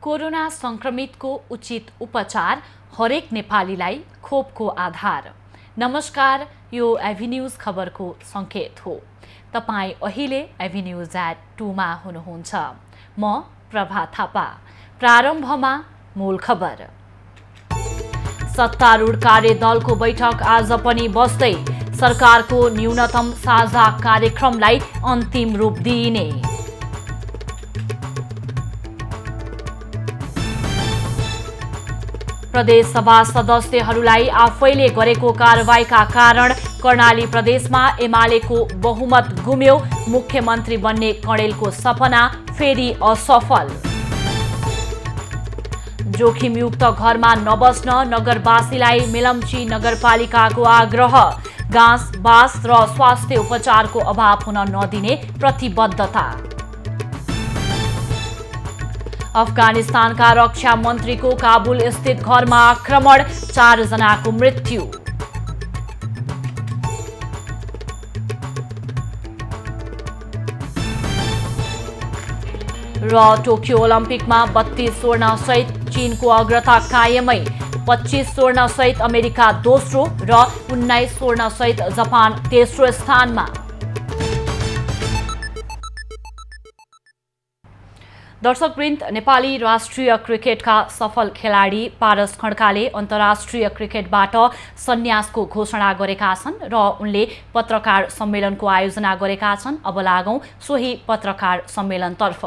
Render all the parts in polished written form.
Corona संक्रमितको उचित उपचार हरेक नेपालीलाई खोपको आधार। नमस्कार, यो एभिन्यूज खबरको संकेत हो। तपाई अहिले एभिन्यूज@2 मा हुनुहुन्छ। म प्रभा थापा। प्रारम्भमा मूल खबर। सत्तारूढ कार्यदलको बैठक आज पनि बस्दै सरकारको न्यूनतम साझा कार्यक्रमलाई अन्तिम रूप दिइने। प्रदेश सभा सदस्यहरूलाई आफैले गरेको कारबाहीका कारण कर्णाली प्रदेशमा एमालेको बहुमत गुम्यो। मुख्यमन्त्री बन्ने कणेलको सपना फेरि असफल। जोखिमयुक्त घरमा नबस्न नगरवासीलाई मेलम्ची नगरपालिकाको आग्रह। घाँस, बास र स्वास्थ्य उपचारको अभाव हुन नदिने प्रतिबद्धता। अफगानिस्तानका रक्षा मन्त्रीको काबुल स्थित घरमा आक्रमण, 4 जनाको मृत्यु। र टोकियो ओलम्पिकमा 32 स्वर्ण सहित चीनको अग्रता कायमै। 25 स्वर्ण सहित अमेरिका दोस्रो र 19 स्वर्ण सहित जापान तेस्रो स्थानमा। दर्शकवृन्द, नेपाली राष्ट्रिय क्रिकेटका सफल खेलाडी पारस खड्काले अन्तर्राष्ट्रिय क्रिकेटबाट सन्यासको घोषणा गरेका छन् र उनले पत्रकार सम्मेलनको आयोजना गरेका छन्। अब लागौं सोही पत्रकार सम्मेलनतर्फ।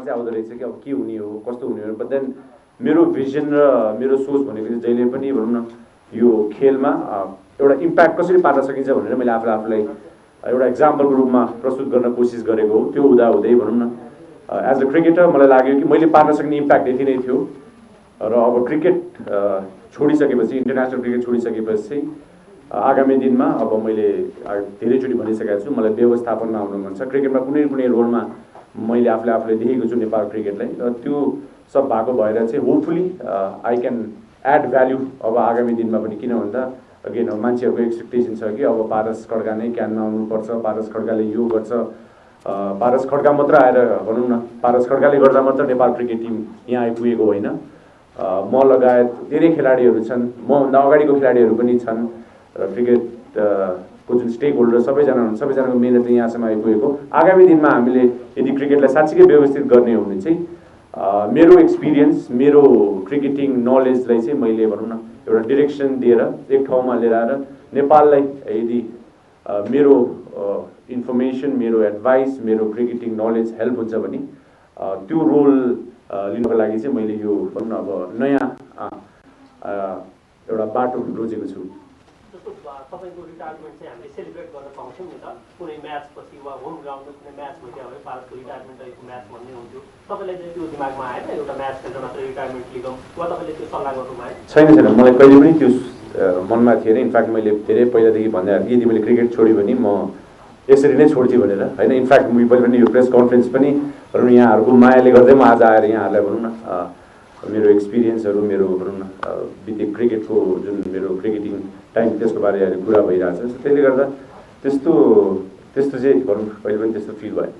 आउँदो रहेछ कि अब के हुने हो, कस्तो हुने हो। बट देन मेरो भिजन र मेरो सोच भनेको चाहिँ जहिले पनि भनौँ न यो खेलमा एउटा इम्प्याक्ट कसरी पार्न सकिन्छ भनेर मैले आफूलाई एउटा इक्जाम्पलको रूपमा प्रस्तुत गर्न कोसिस गरेको हो। त्यो हुँदै भनौँ न एज अ क्रिकेटर मलाई लाग्यो कि मैले पार्न सक्ने इम्प्याक्ट यति नै थियो र अब क्रिकेट छोडिसकेपछि, इन्टरनेसनल क्रिकेट छोडिसकेपछि चाहिँ आगामी दिनमा अब मैले धेरैचोटि भनिसकेको छु, मलाई व्यवस्थापनमा आउनु मन छ। क्रिकेटमा कुनै रोलमा मैले आफूले देखेको छु नेपाल क्रिकेटलाई, र त्यो सब भएको भएर चाहिँ hopefully I can add value अब आगामी दिनमा पनि। किन भन्दा अगेन मान्छेहरूको एक्सपेक्टेसन छ कि अब पारस खड्का नै क्यानमा आउनुपर्छ, पारस खड्काले यो गर्छ, पारस खड्का मात्र आएर भनौँ न पारस खड्काले गर्दा मात्र नेपाल क्रिकेट टिम यहाँ आइपुगेको होइन। म लगायत धेरै खेलाडीहरू छन्, मभन्दा अगाडिको खेलाडीहरू पनि छन् र क्रिकेटको जुन स्टेक होल्डर सबैजना हुनुहुन्छ, सबैजनाको मेहनतले यहाँसम्म आइपुगेको। आगामी दिनमा हामीले यदि क्रिकेटलाई साँच्चीकै व्यवस्थित गर्ने हो भने चाहिँ मेरो एक्सपिरियन्स, मेरो क्रिकेटिङ नलेजलाई चाहिँ मैले भनौँ न एउटा डिरेक्सन दिएर एक ठाउँमा लिएर आएर नेपाललाई यदि मेरो इन्फर्मेसन, मेरो एडभाइस, मेरो क्रिकेटिङ नलेज हेल्प हुन्छ भने त्यो रोल लिनको लागि चाहिँ मैले यो भनौँ न अब नयाँ एउटा बाटो रोजेको छु। जस्तो तपाईँको रिटायरमेन्ट चाहिँ हामीले सेलिब्रेट गर्न पाउँछौँ नि त, कुनै म्याचपछि वा होम ग्राउन्डमा कुनै म्याच भइदियो भने पारसको रिटायरमेन्ट अहिलेको म्याच भन्ने हुन्थ्यो। तपाईँलाई चाहिँ त्यो दिमागमा आएन एउटा म्याच खेल्न मात्र रिटायरमेन्ट लिगौँ, वा तपाईँले त्यो सल्लाह गर्नुभयो? छैन, मलाई कहिले पनि त्यो मनमा थिएन। इनफ्याक्ट मैले धेरै पहिलादेखि भन्दै आएको यदि मैले क्रिकेट छोड्यो भने म यसरी नै छोड्थेँ भनेर होइन। इनफ्याक्ट मैले पनि यो प्रेस कन्फरेन्स पनि यहाँहरूको मायाले गर्दै म आज आएर यहाँहरूलाई भनौँ न मेरो एक्सपिरियन्सहरू, मेरो भनौँ न विदेश क्रिकेटको जुन मेरो क्रिकेटिङ टाइम त्यसको बारे अहिले कुरा भइरहेको छ। त्यसले गर्दा त्यस्तो चाहिँ भनौँ कहिले पनि त्यस्तो फिल भयो।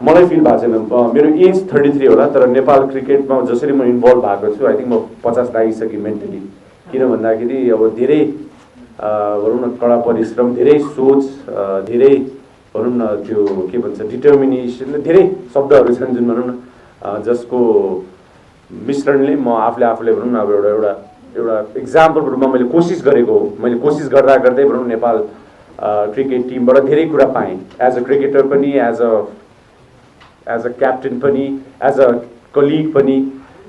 मलाई फिल भएको छैन। मेरो एज 33 होला, तर नेपाल क्रिकेटमा जसरी म इन्भल्भ भएको छु आई थिङ्क म 50 लागिसकेँ मेन्टली। किन भन्दाखेरि अब धेरै भनौँ न कडा परिश्रम, धेरै सोच, धेरै भनौँ न त्यो के भन्छ डिटर्मिनेसन, धेरै शब्दहरू छन् जुन भनौँ न जसको मिश्रणले म आफूले भनौँ न अब एउटा इक्जाम्पलको रूपमा मैले कोसिस गरेको हो। मैले कोसिस गर्दा भनौँ नेपाल क्रिकेट टिमबाट धेरै कुरा पाएँ, एज अ क्रिकेटर पनि, एज अ क्याप्टेन पनि, एज अ कलिग पनि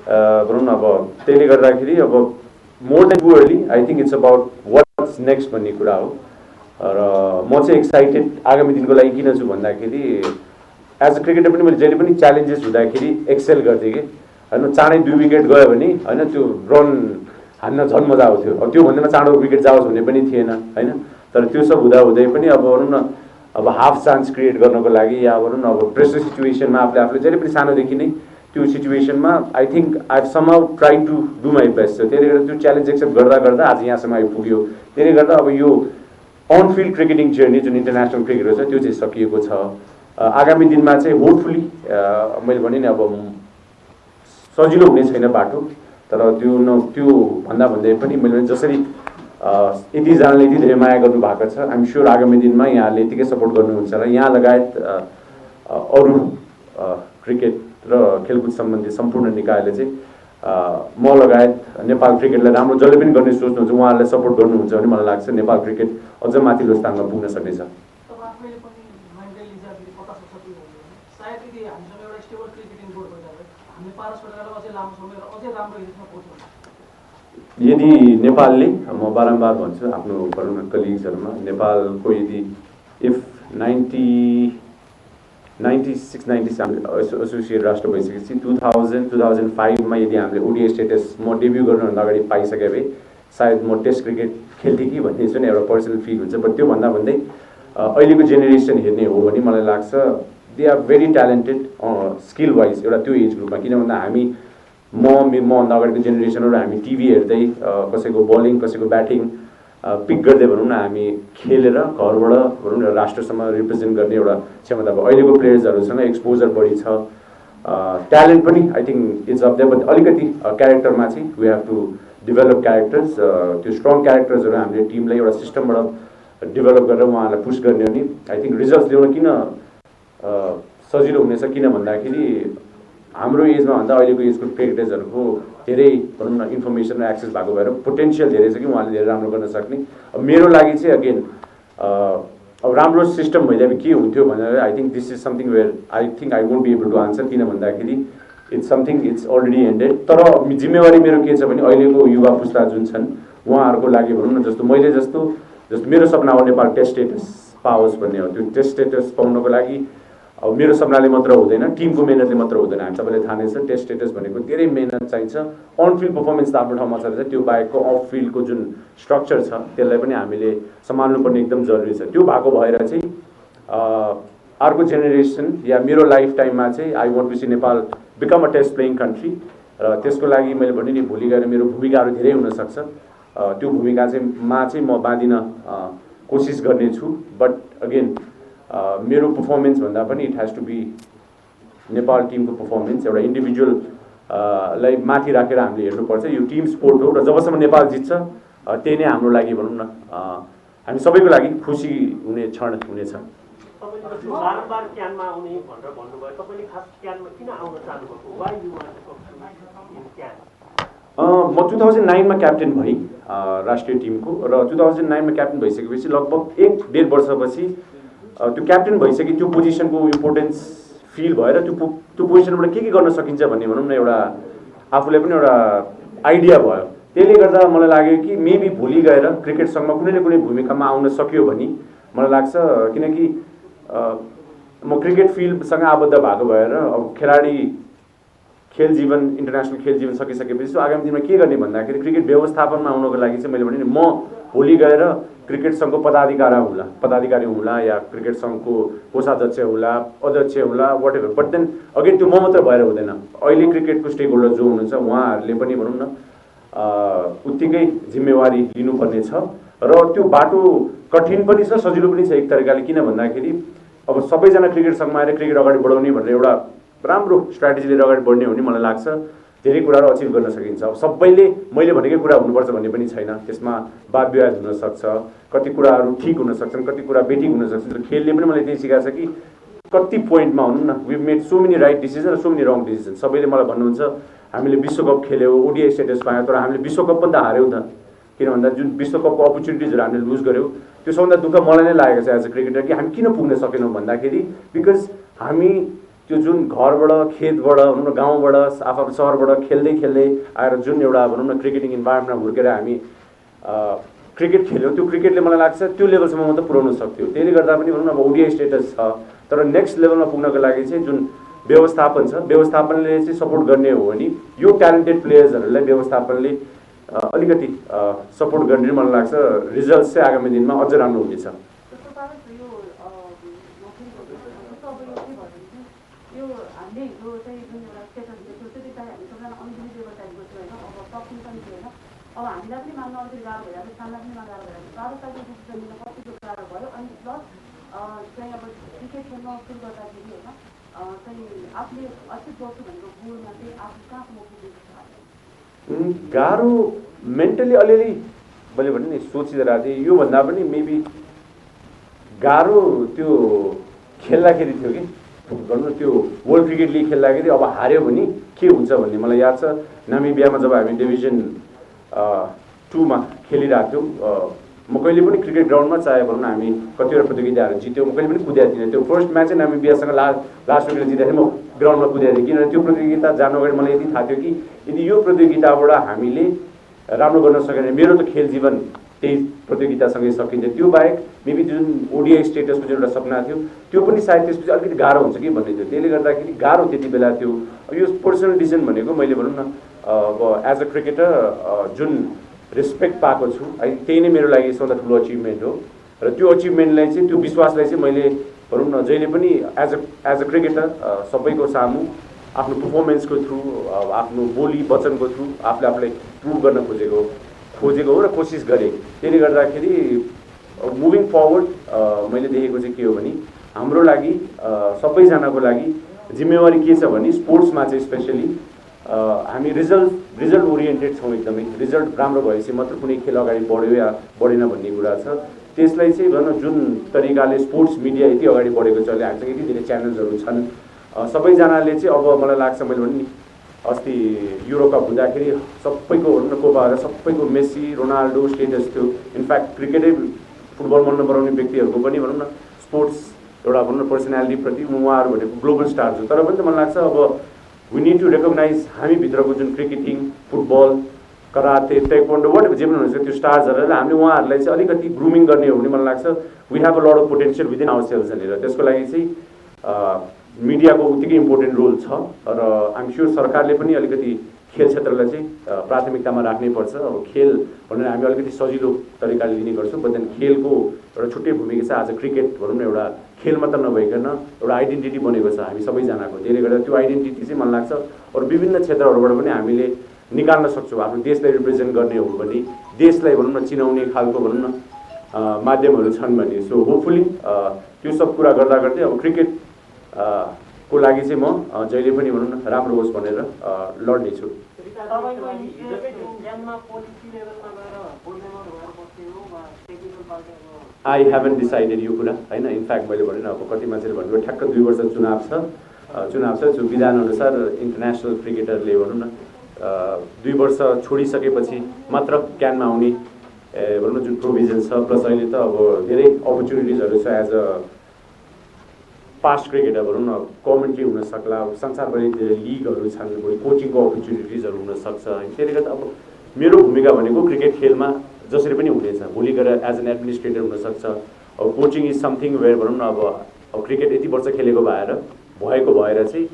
भनौँ न। अब त्यसले गर्दाखेरि अब more than too early I think it's about what's next भन्ने कुरा हो। र म चाहिँ एक्साइटेड आगामी दिनको लागि किन छु भन्दाखेरि एज अ क्रिकेटर पनि मैले जहिले पनि च्यालेन्जेस हुँदाखेरि एक्सेल गर्थेँ कि होइन चाँडै 2 विकेट गयो भने होइन त्यो रन हान्न झन् मजा आउँथ्यो। अब त्यो भन्दैमा चाँडो विकेट जाओस् भन्ने पनि थिएन होइन। तर त्यो सब हुँदाहुँदै पनि अब भनौँ न अब हाफ चान्स क्रिएट गर्नको लागि या भनौँ न अब प्रेसर सिचुएसनमा आफूले जहिले पनि सानोदेखि नै त्यो सिचुएसनमा I think I somehow try to do my best. त्यसले गर्दा त्यो च्यालेन्ज एक्सेप्ट गर्दा गर्दा आज यहाँसम्म आइपुग्यो। त्यसले गर्दा अब यो अन फिल्ड क्रिकेटिङ जर्नी जुन इन्टरनेसनल क्रिकेट छ त्यो चाहिँ सकिएको छ। आगामी दिनमा चाहिँ होपफुली मैले भने नि अब सजिलो हुने छैन बाटो, तर त्यो भन्दा भन्दै पनि मैले जसरी यतिजनाले यति धेरै माया गर्नु भएको छ, आइएम स्योर आगामी दिनमा यहाँले यतिकै सपोर्ट गर्नुहुन्छ र यहाँ लगायत अरू क्रिकेट र खेलकुद सम्बन्धी सम्पूर्ण निकायले चाहिँ म लगायत नेपाल क्रिकेटलाई राम्रो जसले पनि गर्ने सोच्नुहुन्छ उहाँहरूलाई सपोर्ट गर्नुहुन्छ भने मलाई लाग्छ नेपाल क्रिकेट अझ माथिल्लो स्थानमा पुग्न सक्नेछ। यदि नेपालले म बारम्बार भन्छु आफ्नो भनौँ न कलिग्सहरूमा नेपालको यदि इफ 96-97 एसोसिएट राष्ट्र भइसकेपछि 2005मा यदि हामीले ओडिआई स्टेटस म डेब्यू गर्नुभन्दा अगाडि पाइसके भए सायद म टेस्ट क्रिकेट खेल्थेँ कि भन्ने चाहिँ एउटा पर्सनल फिल हुन्छ। बट त्यो भन्दा भन्दै अहिलेको जेनेरेसन हेर्ने हो भने मलाई लाग्छ they are very talented skill wise एउटा त्यो एज ग्रुपमा। किन भन्दा हामी मभन्दा अगाडिको जेनेरेसनहरू हामी टिभी हेर्दै कसैको बलिङ कसैको ब्याटिङ पिक गर्दै भनौँ न हामी खेलेर घरबाट भनौँ न राष्ट्रसम्म रिप्रेजेन्ट गर्ने एउटा क्षमता भयो। अहिलेको प्लेयर्सहरूसँग एक्सपोजर बढी छ, ट्यालेन्ट पनि I think it's of there, but अलिकति क्यारेक्टरमा चाहिँ we have to develop characters. त्यो स्ट्रङ क्यारेक्टर्सहरू हामीले टिमलाई एउटा सिस्टमबाट डेभलप गरेर उहाँहरूलाई पुस गर्ने हो नि आई थिङ्क रिजल्ट्स ल्याउन किन सजिलो हुनेछ। किन भन्दाखेरि हाम्रो एजमा भन्दा अहिलेको एजको क्रिकेटर्सहरूको धेरै भनौँ न इन्फर्मेसन र एक्सेस भएको भएर पोटेन्सियल धेरै छ कि उहाँले धेरै राम्रो गर्न सक्ने। अब मेरो लागि चाहिँ अगेन अब राम्रो सिस्टम भइदिए के हुन्थ्यो भनेर I think this is something where I think I won't be able to answer. किन भन्दाखेरि it's something it's already ended. तर जिम्मेवारी मेरो के छ भने अहिलेको युवा पुस्ता जुन छन् उहाँहरूको लागि भनौँ न जस्तो मैले जस्तो मेरो सपना हो नेपाल टेस्ट स्टेटस पाओस् भन्ने हो। त्यो टेस्ट स्टेटस पाउनको लागि अब मेरो सपनाले मात्र हुँदैन, टिमको मेहनतले मात्र हुँदैन। हामी सबैले थाहा नै छ टेस्ट स्टेटस भनेको धेरै मेहनत चाहिन्छ। अन फिल्ड पर्फर्मेन्स त आफ्नो ठाउँमा छ, त्यो बाहेकको अफ फिल्डको जुन स्ट्रक्चर छ त्यसलाई पनि हामीले सम्हाल्नुपर्ने एकदम जरुरी छ। त्यो भएको भएर चाहिँ अर्को जेनेरेसन या मेरो लाइफ टाइममा चाहिँ I want to see Nepal become a test playing country. र त्यसको लागि मैले भने नि भोलि गएर मेरो भूमिकाहरू धेरै हुनसक्छ। त्यो भूमिका चाहिँ म बाँधिन कोसिस गर्नेछु। बट अगेन मेरो पर्फर्मेन्स भन्दा पनि it has to be Nepal टिमको पर्फर्मेन्स। एउटा इन्डिभिजुअल लाई माथि राखेर हामीले हेर्नुपर्छ। यो टिम स्पोर्ट हो र जबसम्म नेपाल जित्छ त्यही नै हाम्रो लागि भनौँ न हामी सबैको लागि खुसी हुने क्षण हुनेछ। तपाईँले बारम्बार क्यानमा आउने भनेर भन्नुभयो, तपाईँले खास क्यानमा किन आउन चाहनुभएको? Why you want to come in CAN? म 2009मा क्याप्टेन भएँ राष्ट्रिय टिमको र 2009मा क्याप्टेन भइसकेपछि लगभग 1-1.5 वर्षपछि त्यो क्याप्टेन भइसक्यो। त्यो पोजिसनको इम्पोर्टेन्स फिल भएर त्यो पोजिसनबाट के गर्न सकिन्छ भन्ने भनौँ न एउटा आफूलाई पनि एउटा आइडिया भयो। त्यसले गर्दा मलाई लाग्यो कि मेबी भोलि गएर क्रिकेट सङ्घमा कुनै न कुनै भूमिकामा आउन सक्यो भने मलाई लाग्छ। किनकि म क्रिकेट फिल्डसँग आबद्ध भएको भएर अब खेलाडी खेल जीवन इन्टरनेसनल खेल जीवन सकिसकेपछि आगामी दिनमा के गर्ने भन्दाखेरि क्रिकेट व्यवस्थापनमा आउनको लागि चाहिँ मैले भने नि म भोलि गएर क्रिकेट सङ्घको पदाधिकारी हुँला या क्रिकेट सङ्घको कोषाध्यक्ष होला, अध्यक्ष होला, whatever. But then again त्यो म मात्र भएर हुँदैन। अहिले क्रिकेटको स्टेक होल्डर जो हुनुहुन्छ उहाँहरूले पनि भनौँ न उत्तिकै जिम्मेवारी लिनुपर्ने छ। र त्यो बाटो कठिन पनि छ सजिलो पनि छ एक तरिकाले। किन भन्दाखेरि अब सबैजना क्रिकेट सङ्घमा आएर क्रिकेट अगाडि बढाउने भनेर एउटा राम्रो स्ट्राटेजी लिएर अगाडि बढ्ने हो भने मलाई लाग्छ धेरै कुराहरू अचिभ गर्न सकिन्छ। अब सबैले मैले भनेकै कुरा हुनुपर्छ भन्ने पनि छैन, त्यसमा वाद विवाद हुनसक्छ, कति कुराहरू ठिक हुन सक्छन्, कति कुरा बेठिक हुन सक्छन्। खेलले पनि मलाई त्यही सिकाएको छ कि कति पोइन्टमा भनौँ न we made so many right decision र सो मेनी रङ डिसिजन। सबैले मलाई भन्नुहुन्छ हामीले विश्वकप खेल्यौँ, ओडिआई स्टेटस पायौँ, तर हामीले विश्वकप पनि त हार्यौँ त। किन भन्दा जुन विश्वकपको अपर्च्युनिटिजहरू हामीले लुज गऱ्यौँ त्यो सबभन्दा दुःख मलाई नै लागेको छ एज अ क्रिकेटर कि हामी किन पुग्न सकेनौँ भन्दाखेरि बिकज हामी त्यो जुन घरबाट खेतबाट भनौँ न गाउँबाट आफ्नो सहरबाट खेल्दै आएर जुन एउटा भनौँ न क्रिकेटिङ इन्भाइरोमेन्टमा हुर्केर हामी क्रिकेट खेल्यौँ त्यो क्रिकेटले मलाई लाग्छ त्यो लेभलसम्म मात्रै पुर्याउन सक्थ्यो। त्यसले गर्दा पनि भनौँ न अब ओडिआई स्टेटस छ, तर नेक्स्ट लेभलमा पुग्नको लागि चाहिँ जुन व्यवस्थापन छ, व्यवस्थापनले चाहिँ सपोर्ट गर्ने हो भने यो ट्यालेन्टेड प्लेयर्सहरूलाई व्यवस्थापनले अलिकति सपोर्ट गर्ने मलाई लाग्छ रिजल्ट चाहिँ आगामी दिनमा अझ राम्रो हुनेछ। अब हामीलाई पनि मान्न अलिकति गाह्रो भइरहेको छ, सामना पनि गाह्रो भइरहेको छ। 12 सालको डिसिजन लिन कतिको गाह्रो भयो अनि प्लस चाहिँ अब क्रिकेट खेल्न सुरु गर्दाखेरि होइन चाहिँ आफूले अचिभ गर्छु भनेको गोलमा चाहिँ आफू कहाँसम्म पुगेको छ? गाह्रो मेन्टली अलिअलि मैले भने नि सोचिरहेको थिएँ। योभन्दा पनि मेबी गाह्रो त्यो खेल्दाखेरि थियो कि गर्नु, त्यो वर्ल्ड क्रिकेट लिग खेल्दाखेरि अब हार्यो भने के हुन्छ भन्ने मलाई याद छ। नामिबियामा जब हामी डिभिजन 2 मा खेलिरहेको थियौँ, म कहिले पनि क्रिकेट ग्राउन्डमा चाहे भनौँ न हामी कतिवटा प्रतियोगिताहरू जित्यौँ, म कहिले पनि कुदेको थिइनँ। त्यो फर्स्ट म्याच चाहिँ नामिबियासँग लास्ट विकेट जित्दाखेरि म ग्राउन्डमा कुदेको थिएँ, किनभने त्यो प्रतियोगिता जानु अगाडि मलाई यति थाहा थियो कि यदि यो प्रतियोगिताबाट हामीले राम्रो गर्न सक्यो भने मेरो त खेल जीवन त्यही प्रतियोगितासँगै सकिन्छ। त्यो बाहेक मेबी जुन ओडिआई स्टेटसको जुन एउटा सपना थियो त्यो पनि सायद त्यसपछि अलिकति गाह्रो हुन्छ कि भन्ने थियो। त्यसले गर्दाखेरि गाह्रो त्यति बेला थियो। यो पर्सनल डिसिजन भनेको मैले भनौँ न अब एज अ क्रिकेटर जुन रेस्पेक्ट पाएको छु त्यही नै मेरो लागि सबभन्दा ठुलो अचिभमेन्ट हो। र त्यो अचिभमेन्टलाई चाहिँ त्यो विश्वासलाई चाहिँ मैले भनौँ न जहिले पनि एज अ क्रिकेटर सबैको सामु आफ्नो पर्फर्मेन्सको थ्रु आफ्नो बोली वचनको थ्रु आफूलाई प्रुभ गर्न खोजेको हो र कोसिस गरेँ। त्यसले गर्दाखेरि मुभिङ फरवर्ड मैले देखेको चाहिँ के हो भने हाम्रो लागि सबैजनाको लागि जिम्मेवारी के छ भने स्पोर्ट्समा चाहिँ स्पेसली हामी रिजल्ट ओरिएन्टेड छौँ एकदमै। रिजल्ट राम्रो भएपछि मात्र कुनै खेल अगाडि बढ्यो या बढेन भन्ने कुरा छ। त्यसलाई चाहिँ भनौँ जुन तरिकाले स्पोर्ट्स मिडिया यति अगाडि बढेको छ अहिले हामीसँग यति धेरै च्यानल्सहरू छन्, सबैजनाले चाहिँ अब मलाई लाग्छ मैले भने नि अस्ति युरो कप हुँदाखेरि सबैको भनौँ न कोपाहरू सबैको मेसी रोनाल्डो स्टेटस थियो। इनफ्याक्ट क्रिकेटै फुटबल मन नपराउने व्यक्तिहरूको पनि भनौँ न स्पोर्ट्स एउटा भनौँ न पर्सनालिटीप्रति उहाँहरू भनेको ग्लोबल स्टार्स हो। तर पनि त मलाई लाग्छ अब वी निड टु रेकग्नाइज हामीभित्रको जुन cricketing football karate taekwondo what जे पनि हुनुहुन्छ त्यो स्टार्सहरूलाई हामीले उहाँहरूलाई चाहिँ अलिकति ग्रुमिङ गर्ने हो भने मलाई लाग्छ we have a lot of potential within ourselves भनेर। त्यसको लागि चाहिँ मिडियाको उत्तिकै इम्पोर्टेन्ट रोल छ र आइम स्योर सरकारले पनि अलिकति खेल क्षेत्रलाई चाहिँ प्राथमिकतामा राख्नै पर्छ। अब खेल भनेर हामी अलिकति सजिलो तरिकाले लिने गर्छौँ, बट देन खेलको एउटा छुट्टै भूमिका छ। आज क्रिकेट भनौँ न एउटा खेल मात्र नभइकन एउटा आइडेन्टिटी बनेको छ हामी सबैजनाको। त्यसले गर्दा त्यो आइडेन्टिटी चाहिँ मलाई लाग्छ अरू विभिन्न क्षेत्रहरूबाट पनि हामीले निकाल्न सक्छौँ। आफ्नो देशलाई रिप्रेजेन्ट गर्ने हो भने देशलाई भनौँ न चिनाउने खालको भनौँ न माध्यमहरू छन् भने सो होपफुली त्यो सब कुरा गर्दा गर्दै अब क्रिकेट को लागि चाहिँ म जहिले पनि भनौँ न राम्रो होस् भनेर लड्ने छु। आई हेभन डिसाइडेड यो कुरा होइन। इनफ्याक्ट मैले भने अब कति मान्छेले भन्नुभयो ठ्याक्क 2 वर्ष चुनाव छ जो विधानअनुसार इन्टरनेसनल क्रिकेटरले भनौँ न 2 वर्ष छोडिसकेपछि मात्र क्यानमा आउने भनौँ न जुन प्रोभिजन छ, प्लस अहिले त अब धेरै अपर्च्युनिटिजहरू छ एज अ फास्ट क्रिकेटर भनौँ न कमेन्ट्री हुन सक्ला, संसारभरि लिगहरू छन्, भोलि कोचिङको अपर्च्युनिटिजहरू हुनसक्छ। त्यसले गर्दा अब मेरो भूमिका भनेको क्रिकेट खेलमा जसरी पनि हुनेछ, भोलि गएर एज एन एडमिनिस्ट्रेटर हुनसक्छ। अब कोचिङ इज समथिङ वेयर भनौँ न अब क्रिकेट यति वर्ष खेलेको भएर चाहिँ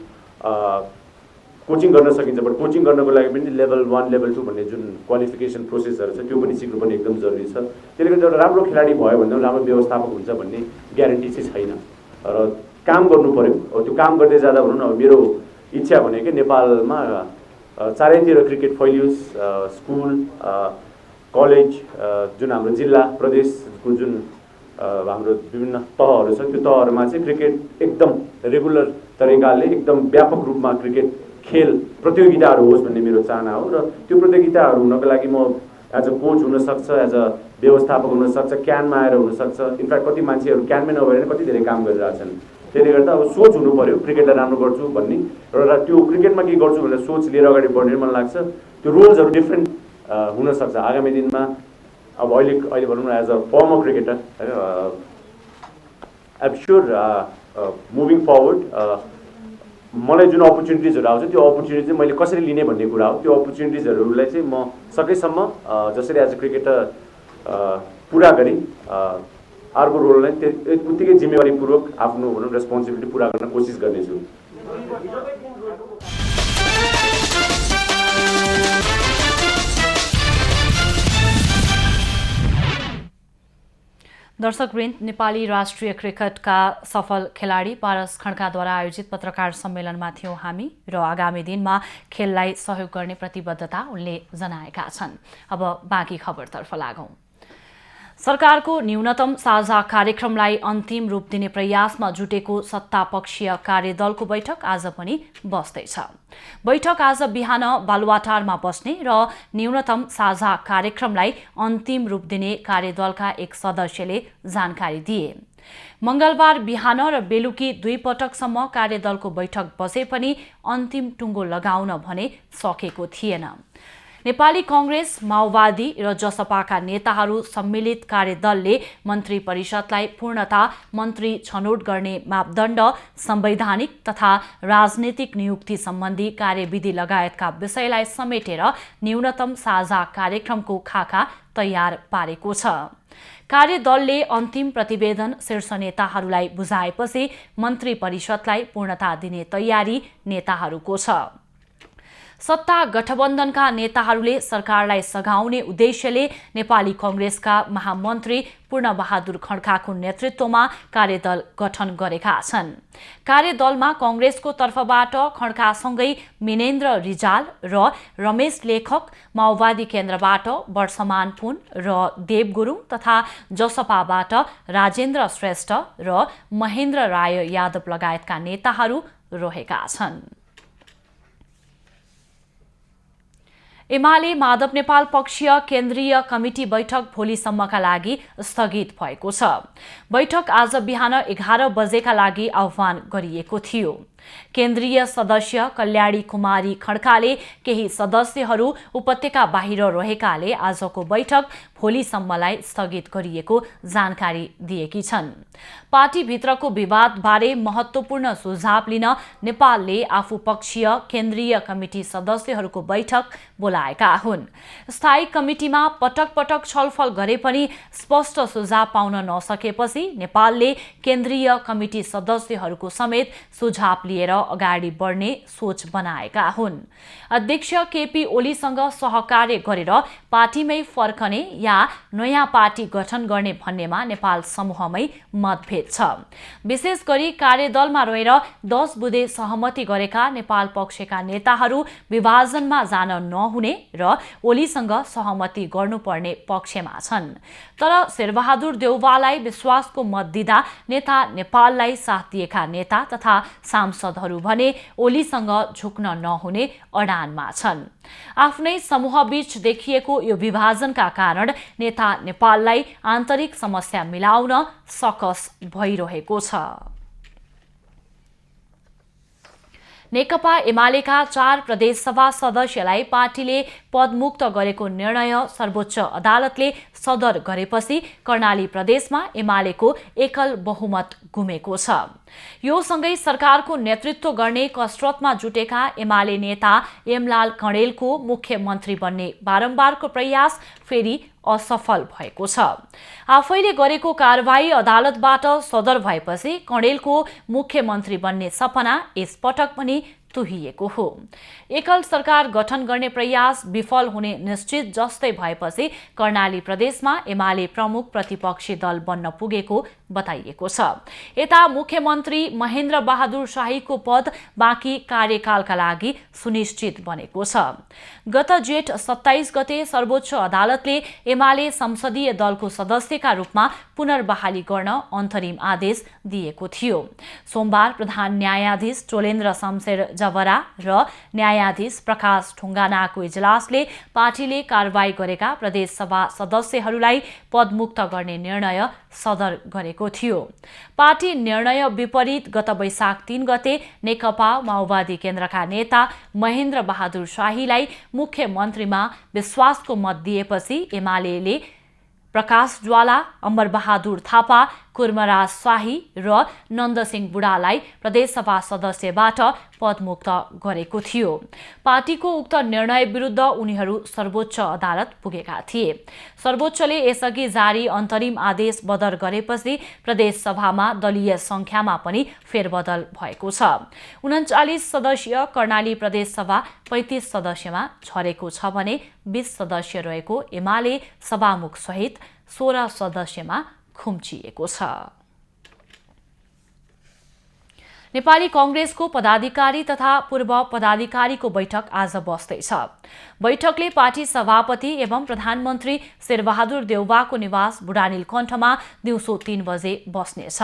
कोचिङ गर्न सकिन्छ, बट कोचिङ गर्नको लागि पनि लेभल 1 लेभल 2 भन्ने जुन क्वालिफिकेसन प्रोसेसहरू छ त्यो पनि सिक्नु पनि एकदम जरुरी छ। त्यसले गर्दा एउटा राम्रो खेलाडी भयो भने राम्रो व्यवस्थापक हुन्छ भन्ने ग्यारेन्टी चाहिँ छैन र काम गर्नु पर्यो। त्यो काम गर्दै जाँदा भनौँ न मेरो इच्छा भनेको नेपालमा चारैतिर क्रिकेट फैलियोस्, स्कुल कलेज जुन हाम्रो जिल्ला प्रदेशको जुन हाम्रो विभिन्न तहहरू छ त्यो तहहरूमा चाहिँ क्रिकेट एकदम रेगुलर तरिकाले एकदम व्यापक रूपमा क्रिकेट खेल प्रतियोगिताहरू होस् भन्ने मेरो चाहना हो। र त्यो प्रतियोगिताहरू हुनको लागि म एज अ कोच हुनसक्छ, एज अ व्यवस्थापक हुनसक्छ, क्यानमा आएर हुनसक्छ। इनफ्याक्ट कति मान्छेहरू क्यानमै नभएर कति धेरै काम गरिरहेछन्। त्यसले गर्दा अब सोच हुनु पऱ्यो क्रिकेटलाई राम्रो गर्छु भन्ने र त्यो क्रिकेटमा के गर्छु भनेर सोच लिएर अगाडि बढ्ने मलाई लाग्छ त्यो रोल्सहरू डिफ्रेन्ट हुनसक्छ आगामी दिनमा। अब अहिले भनौँ न as a former cricketer I am sure moving forward मलाई जुन अपर्च्युनिटिजहरू आउँछ त्यो अपर्च्युनिटी चाहिँ मैले कसरी लिने भन्ने कुरा हो। त्यो अपर्च्युनिटिजहरूलाई चाहिँ म सकेसम्म जसरी एज अ क्रिकेटर पुरा गरेँ अर्को रोललाई उत्तिकै जिम्मेवारीपूर्वक आफ्नो भनौँ रेस्पोन्सिबिलिटी पुरा गर्न कोसिस गर्नेछु। दर्शकवृन्द, नेपाली राष्ट्रिय क्रिकेटका सफल खेलाडी पारस खड्काद्वारा आयोजित पत्रकार सम्मेलनमा थियौँ हामी र आगामी दिनमा खेललाई सहयोग गर्ने प्रतिबद्धता उनले जनाएका छन्। अब बाँकी खबरतर्फ लागौं। सरकारको न्यूनतम साझा कार्यक्रमलाई अन्तिम रूप दिने प्रयासमा जुटेको सत्तापक्षीय कार्यदलको बैठक आज पनि बस्दैछ। बैठक आज बिहान बालुवाटारमा बस्ने र न्यूनतम साझा कार्यक्रमलाई अन्तिम रूप दिने कार्यदलका एक सदस्यले जानकारी दिए। मंगलबार बिहान र बेलुकी 2 पटकसम्म कार्यदलको बैठक बसे पनि अन्तिम टुङ्गो लगाउन भने सकेको थिएन। नेपाली कांग्रेस, माओवादी र जसपाका नेताहरू सम्मिलित कार्यदलले मन्त्री परिषदलाई पूर्णतः मन्त्री छनौट गर्ने मापदण्ड, संवैधानिक तथा राजनीतिक नियुक्ति सम्बन्धी कार्यविधि लगायतका विषयलाई समेटेर न्यूनतम साझा कार्यक्रमको खाका तयार पारेको छ। कार्यदलले अन्तिम प्रतिवेदन शीर्ष नेताहरूलाई बुझाएपछि मन्त्री परिषदलाई पूर्णता दिने तयारी नेताहरूको छ। सत्ता गठबन्धनका नेताहरूले सरकारलाई सघाउने उद्देश्यले नेपाली कांग्रेसका महामन्त्री पूर्णबहादुर खड्काको नेतृत्वमा कार्यदल गठन गरेका छन्। कार्यदलमा कांग्रेसको तर्फबाट खड्कासँगै मिनेन्द्र रिजाल र रमेश लेखक, माओवादी केन्द्रबाट वर्षमान पुन र देव गुरुङ तथा जसपाबाट राजेन्द्र श्रेष्ठ र महेन्द्र राय यादव लगायतका नेताहरू रहेका छन्। एमाले माधव नेपाल पक्षीय केन्द्रीय कमिटी बैठक भोलिसम्मका लागि स्थगित भएको छ। बैठक आज बिहान 11 बजेका लागि आह्वान गरिएको थियो। केन्द्रीय सदस्य कल्याणी कुमारी खड्काले केही सदस्यहरू उपत्यका बाहिर रहेकाले आजको बैठक भोलिसम्मलाई स्थगित गरिएको जानकारी दिएकी छन्। पार्टीभित्रको विवादबारे महत्त्वपूर्ण सुझाव लिन नेपालले आफू पक्षीय केन्द्रीय कमिटी सदस्यहरूको बैठक बोलाएका हुन्। स्थायी कमिटीमा पटक पटक छलफल गरे पनि स्पष्ट सुझाव पाउन नसकेपछि नेपालले केन्द्रीय कमिटी सदस्यहरूको समेत सुझाव लिएर अगाडि बढ्ने सोच बनाएका हुन्। अध्यक्ष केपी ओलीसँग सहकार्य गरेर पार्टीमै फर्कने या नयाँ पार्टी गठन गर्ने भन्नेमा नेपाल समूहमै मतभेद छ। विशेष गरी कार्यदलमा रहेर 10 बुँदे सहमति गरेका नेपाल पक्षका नेताहरू विभाजनमा जान नहुने र ओलीसँग सहमति गर्नुपर्ने पक्षमा छन्। तर शेरबहादुर देउवालाई विश्वासको मत दिँदा नेता नेपाललाई साथ दिएका नेता तथा सांसदहरू भने ओलीसँग झुक्न नहुने अडानमा छन्। आफ्नै समूहबीच देखिएको यो विभाजनका कारण नेता नेपाललाई आन्तरिक समस्या मिलाउन सकस भइरहेको छ। नेकपा एमालेका 4 प्रदेशसभा सदस्यलाई पार्टीले पदमुक्त गरेको निर्णय सर्वोच्च अदालतले सदर गरेपछि कर्णाली प्रदेशमा एमालेको एकल बहुमत गुमेको छ। यो सँगै सरकारको नेतृत्व गर्ने कसरतमा जुटेका एमाले नेता एमलाल कणेलको मुख्यमन्त्री बन्ने बारम्बारको प्रयास फेरि असफल भएको छ। आफैले गरेको कारबाही अदालतबाट सदर भएपछि कणेलको मुख्यमन्त्री बन्ने सपना यसपटक पनि तुहिएको हो। एकल सरकार गठन गर्ने प्रयास विफल हुने निश्चित जस्तै भएपछि कर्णाली प्रदेशमा एमाले प्रमुख प्रतिपक्षी दल बन्न पुगेको बताइएको छ। यता मुख्यमन्त्री महेन्द्र बहादुर शाहीको पद बाँकी कार्यकालका लागि सुनिश्चित बनेको छ। गत जेठ 27 गते सर्वोच्च अदालतले एमाले संसदीय दलको सदस्यका रूपमा पुनर्बहाली गर्न अन्तरिम आदेश दिएको थियो। सोमबार प्रधान न्यायाधीश चोलेन्द्र शमशेर जवरा र न्यायाधीश प्रकाश ढुङ्गानाको इजलासले पार्टीले कारबाही गरेका प्रदेशसभा सदस्यहरूलाई पदमुक्त गर्ने निर्णय सदर गरेको थियो। पार्टी निर्णय विपरीत गत वैशाख 3 गते नेकपा माओवादी केन्द्रका नेता महेन्द्र बहादुर शाहीलाई मुख्यमन्त्रीमा विश्वासको मत दिएपछि एमालेले प्रकाश ज्वाला, अमर बहादुर थापा, कुर्मराज शाही र नन्दसिंह बुढालाई प्रदेशसभा सदस्यबाट पदमुक्त गरेको थियो। पार्टीको उक्त निर्णय विरुद्ध उनीहरू सर्वोच्च अदालत पुगेका थिए। सर्वोच्चले यसअघि जारी अन्तरिम आदेश बदर गरेपछि प्रदेशसभामा दलीय संख्यामा पनि फेरबदल भएको छ। 39 सदस्यीय कर्णाली प्रदेशसभा 35 सदस्यमा झरेको छ भने 20 सदस्य रहेको एमाले सभामुख सहित 16 सदस्यमा खुम्चिएको छ। नेपाली कांग्रेसको पदाधिकारी तथा पूर्व पदाधिकारीको बैठक आज बस्दैछ। बैठकले पार्टी सभापति एवं प्रधानमन्त्री शेरबहादुर देउवाको निवास बुढानील कण्ठमा दिउँसो 3 बजे बस्नेछ।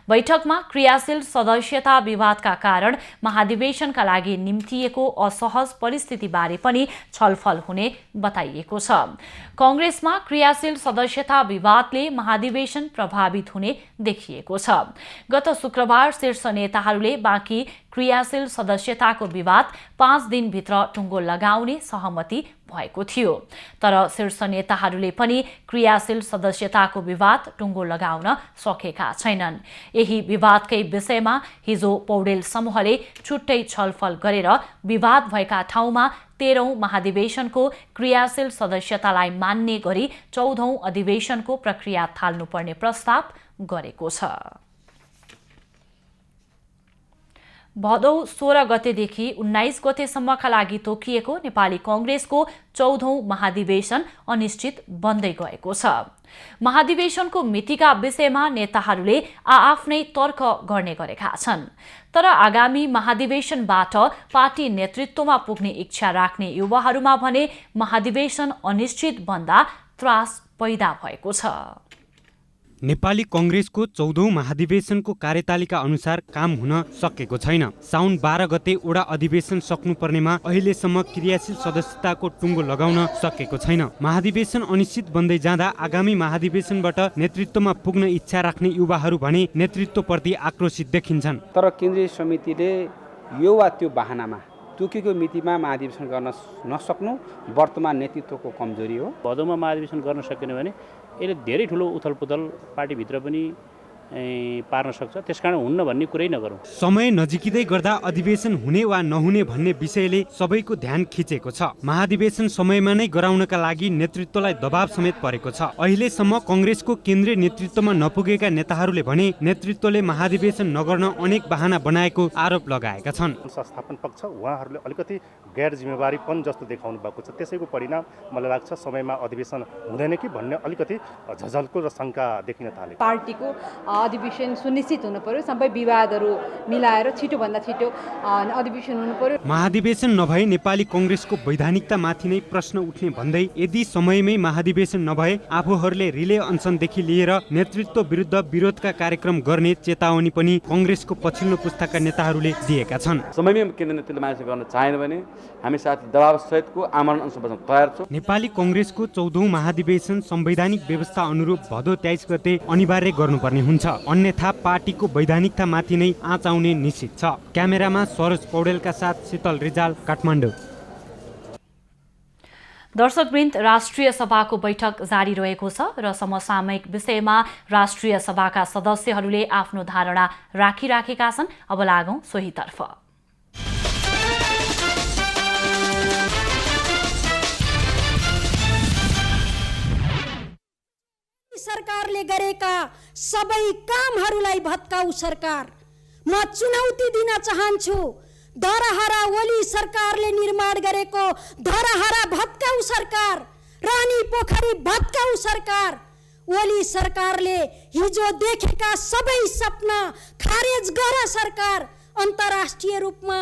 बैठकमा क्रियाशील सदस्यता विवादका कारण महाधिवेशनका लागि निम्तिएको असहज परिस्थितिबारे पनि छलफल हुने बताइएको छ। कांग्रेसमा क्रियाशील सदस्यता विवादले महाधिवेशन प्रभावित हुने देखिएको छ। गत शुक्रबार शीर्ष नेताहरूले बाँकी क्रियाशील सदस्यताको विवाद 5 दिनभित्र टुङ्गो लगाउने सहमति भएको थियो। तर शीर्ष नेताहरूले पनि क्रियाशील सदस्यताको विवाद टुङ्गो लगाउन सकेका छैनन्। यही विवादकै विषयमा हिजो पौडेल समूहले छुट्टै छलफल गरेर विवाद भएका ठाउँमा 13औं महाधिवेशनको क्रियाशील सदस्यतालाई मान्ने गरी 14औं अधिवेशनको प्रक्रिया थाल्नुपर्ने प्रस्ताव गरेको छ। भदौ 16 गतेदेखि 19 गतेसम्मका लागि तोकिएको नेपाली कांग्रेसको 14औं महाधिवेशन अनिश्चित बन्दै गएको छ। महाधिवेशनको मितिका विषयमा नेताहरूले आआफ्नै तर्क गर्ने गरेका छन्। तर आगामी महाधिवेशनबाट पार्टी नेतृत्वमा पुग्ने इच्छा राख्ने युवाहरूमा भने महाधिवेशन अनिश्चित बन्दा त्रास पैदा भएको छ। नेपाली कांग्रेसको 14औं महाधिवेशनको कार्यतालिका अनुसार काम हुन सकेको छैन। साउन 12 गते ओडा अधिवेशन सक्नुपर्नेमा अहिलेसम्म क्रियाशील सदस्यताको टुङ्गो लगाउन सकेको छैन। महाधिवेशन अनिश्चित बन्दै जाँदा आगामी महाधिवेशनबाट नेतृत्वमा पुग्न इच्छा राख्ने युवाहरू भने नेतृत्वप्रति आक्रोशित देखिन्छन्। तर केन्द्रीय समितिले यो वा त्यो बहानामा तोकेको मितिमा महाधिवेशन गर्न नसक्नु वर्तमान नेतृत्वको कमजोरी हो। भदौमा महाधिवेशन गर्न सकेन भने यसले धेरै ठुलो उथलपुथल पार्टीभित्र पनि पार्न सक्छ। त्यसकारण हुन्न भन्ने कुरै नगरौँ। समय नजिकिँदै गर्दा अधिवेशन हुने वा नहुने भन्ने विषयले सबैको ध्यान खिचेको छ। महाधिवेशन समयमा नै गराउनका लागि नेतृत्वलाई दबाव समेत परेको छ। अहिलेसम्म कांग्रेसको केन्द्रीय नेतृत्वमा नपुगेका नेताहरूले भने नेतृत्वले महाधिवेशन नगर्न अनेक बहाना बनाएको आरोप लगाएका छन्। संस्थापन पक्ष उहाँहरूले अलिकति गैर जिम्मेवारीपन जस्तो देखाउनु भएको छ। त्यसैको परिणाम मलाई लाग्छ समयमा अधिवेशन हुँदैन कि भन्ने अलिकति झझल्को र शङ्का देखिन थाले। पार्टीको अधिवेशन सुनिश्चित हुनु पर्यो। सबै विवादहरू मिलाएर छिटोभन्दा छिटो अधिवेशन हुनु पर्यो। महाधिवेशन नभए नेपाली कांग्रेसको वैधानिकतामाथि नै प्रश्न उठ्ने भन्दै यदि समयमै महाधिवेशन नभए आफूहरूले रिले अनसनदेखि लिएर नेतृत्व विरुद्ध विरोधका कार्यक्रम गर्ने चेतावनी पनि कांग्रेसको पछिल्लो पुस्ताका नेताहरूले दिएका छन्। समयमै केन्द्रीय नेतृत्वले मानिस गर्न चाहेन भने हामी साथ दबाव सहितको आमरण अनसन बस्न तयार छौं। नेपाली कांग्रेसको 14औं महाधिवेशन संवैधानिक व्यवस्था अनुरूप भदौ 23 गते अनिवार्य गर्नुपर्ने हुन्छ। अन्यथा पार्टीको वैधानिकतामाथि नै आँच आउने निश्चित छ। क्यामेरामा सरोज पौडेलका साथ शीतल रिजाल, काठमाडौँ। दर्शकवृन्द, राष्ट्रिय सभाको बैठक जारी रहेको छ र समसामयिक विषयमा राष्ट्रिय सभाका सदस्यहरूले आफ्नो धारणा राखिराखेका छन्। अब लागौं सोहीतर्फ। सरकारले गरेका सबै कामहरूलाई भत्काऊ सरकार। म चुनौती दिन चाहन्छु। धरहरा ओली सरकारले निर्माण गरेको धरहरा भत्काऊ सरकार, रानी पोखरी भत्काऊ सरकार। ओली सरकारले हिजो देखेका सबै सपना खारेज गर सरकार। अन्तर्राष्ट्रिय रूपमा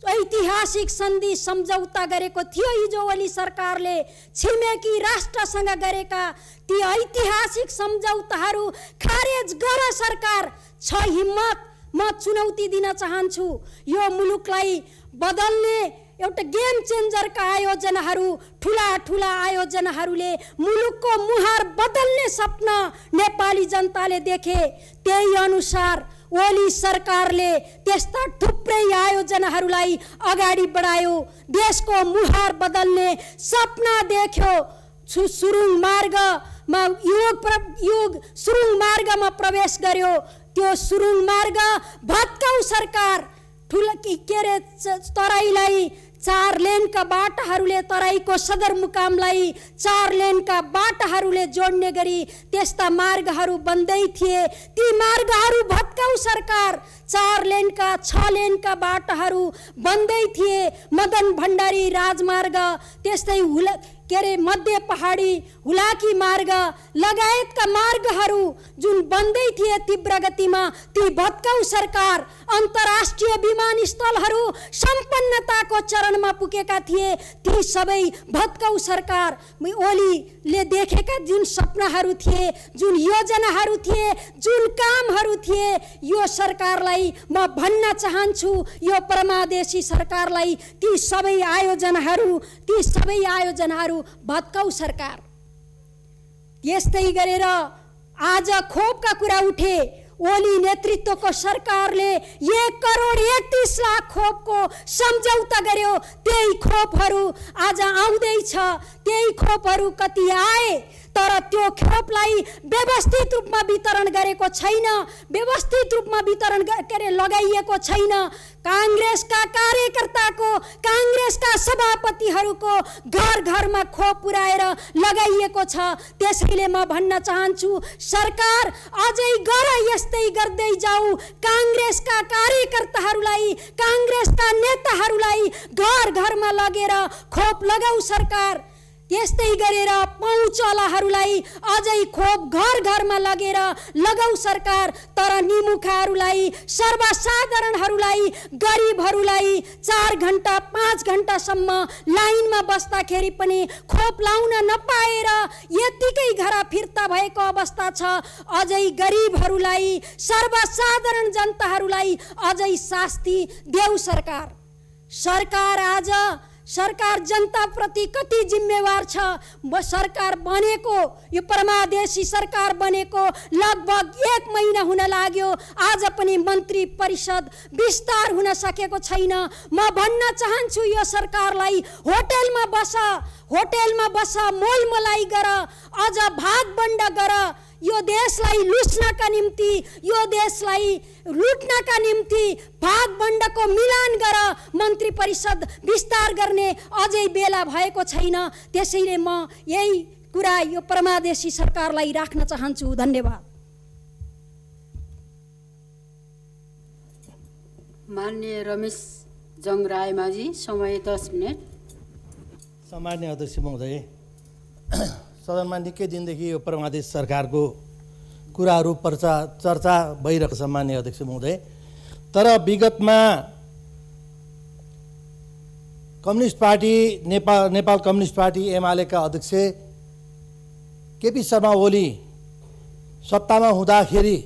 ऐतिहासिक सन्धि सम्झौता गरेको थियो हिजो ओली सरकारले। छिमेकी राष्ट्रसँग गरेका ती ऐतिहासिक सम्झौताहरू खारेज गर सरकार। छ हिम्मत। म चुनौती दिन चाहन्छु। यो मुलुकलाई बदल्ने एउटा गेम चेन्जरका आयोजनाहरू, ठुला ठुला आयोजनाहरूले मुलुकको मुहार बदल्ने सपना नेपाली जनताले देखे। त्यही अनुसार ओली सरकारले त्यस्ता थुप्रै आयोजनाहरूलाई अगाडि बढायो। देशको मुहार बदल्ने सपना देख्यो। सुरुङ मार्गमा युग सुरुङ मार्गमा प्रवेश गर्यो। त्यो सुरुङ मार्ग भत्काऊ सरकार। के अरे तराईलाई 4 लेनका बाटाहरूले, तराईको सदरमुकामलाई 4 लेनका बाटाहरूले जोड्ने गरी त्यस्ता मार्गहरू बन्दै थिए। ती मार्गहरू भत्काऊ सरकार। 4 लेनका 6 लेनका बाटाहरू बन्दै थिए। मदन भण्डारी राजमार्ग, त्यस्तै मध्य पहाडी हुलाकी मार्ग लगायतका मार्गहरू जुन बन्दै थिए तीव्र गतिमा, ती भत्काउ सरकार, अन्तर्राष्ट्रिय विमानस्थलहरू सम्पन्नताको चरणमा पुगेका थिए, ती सबै भत्काउ सरकार ओलीले देखेका जुन सपनाहरू थिए, जुन योजनाहरू थिए, जुन कामहरू थिए, यो सरकारलाई म भन्न चाहन्छु, यो परमादेशी सरकारलाई ती सबै आयोजनाहरू भत्काउ सरकार। यस्तै गरेर आज खोपका कुरा उठे, ओली नेतृत्वको सरकारले 1,31,00,000 खोपको सम्झौता गर्यो। त्यही खोपहरू आज आउँदैछ, त्यही खोपहरू कति आए, तर त्यो खोपलाई व्यवस्थित रूपमा वितरण गरेको छैन, व्यवस्थित रूपमा वितरण लगाइएको छैन। काङ्ग्रेसका कार्यकर्ताको, काङ्ग्रेसका सभापतिहरूको घर घरमा खोप पुर्याएर लगाइएको छ। त्यसैले म भन्न चाहन्छु, सरकार अझै गर, यस्तै गर्दै जाऊ। काङ्ग्रेसका कार्यकर्ताहरूलाई, काङ्ग्रेसका नेताहरूलाई घर घरमा लगेर खोप लगाऊ सरकार। यस्तै गरेर पहुँचलाहरूलाई अझै खोप घर घरमा लगेर लगाऊ सरकार। तर निमुखाहरूलाई, सर्वसाधारणहरूलाई, गरिबहरूलाई 4 घण्टा 5 घण्टासम्म लाइनमा बस्दाखेरि पनि खोप लाउन नपाएर यतिकै घर फिर्ता भएको अवस्था छ। अझै गरिबहरूलाई, सर्वसाधारण जनताहरूलाई अझै शास्ति देऊ सरकार। सरकार जनताप्रति कति जिम्मेवार छ? सरकार बनेको, यो परमादेशी सरकार बनेको लगभग 1 महिना हुन लाग्यो, आज पनि मन्त्री परिषद विस्तार हुन सकेको छैन। म भन्न चाहन्छु, यो सरकारलाई होटेलमा बस, मोलमलाई गर, अझ भागबण्ड गर। यो देशलाई लुट्नका निम्ति, यो देशलाई लुट्नका निम्ति भागबण्डको मिलान गर। मन्त्री परिषद विस्तार गर्ने अझै बेला भएको छैन। त्यसैले म यही कुरा यो परमादेशी सरकारलाई राख्न चाहन्छु। धन्यवाद। माननीय रमेश जङ रायमाझी, समय 10 मिनट। सम्माननीय अध्यक्ष महोदय, सदनमा निकै दिनदेखि यो परमादेश सरकारको कुराहरू चर्चा भइरहेको छ माननीय अध्यक्ष महोदय। तर विगतमा communist party Nepal communist party एमालेका अध्यक्ष केपी शर्मा ओली सत्तामा हुँदाखेरि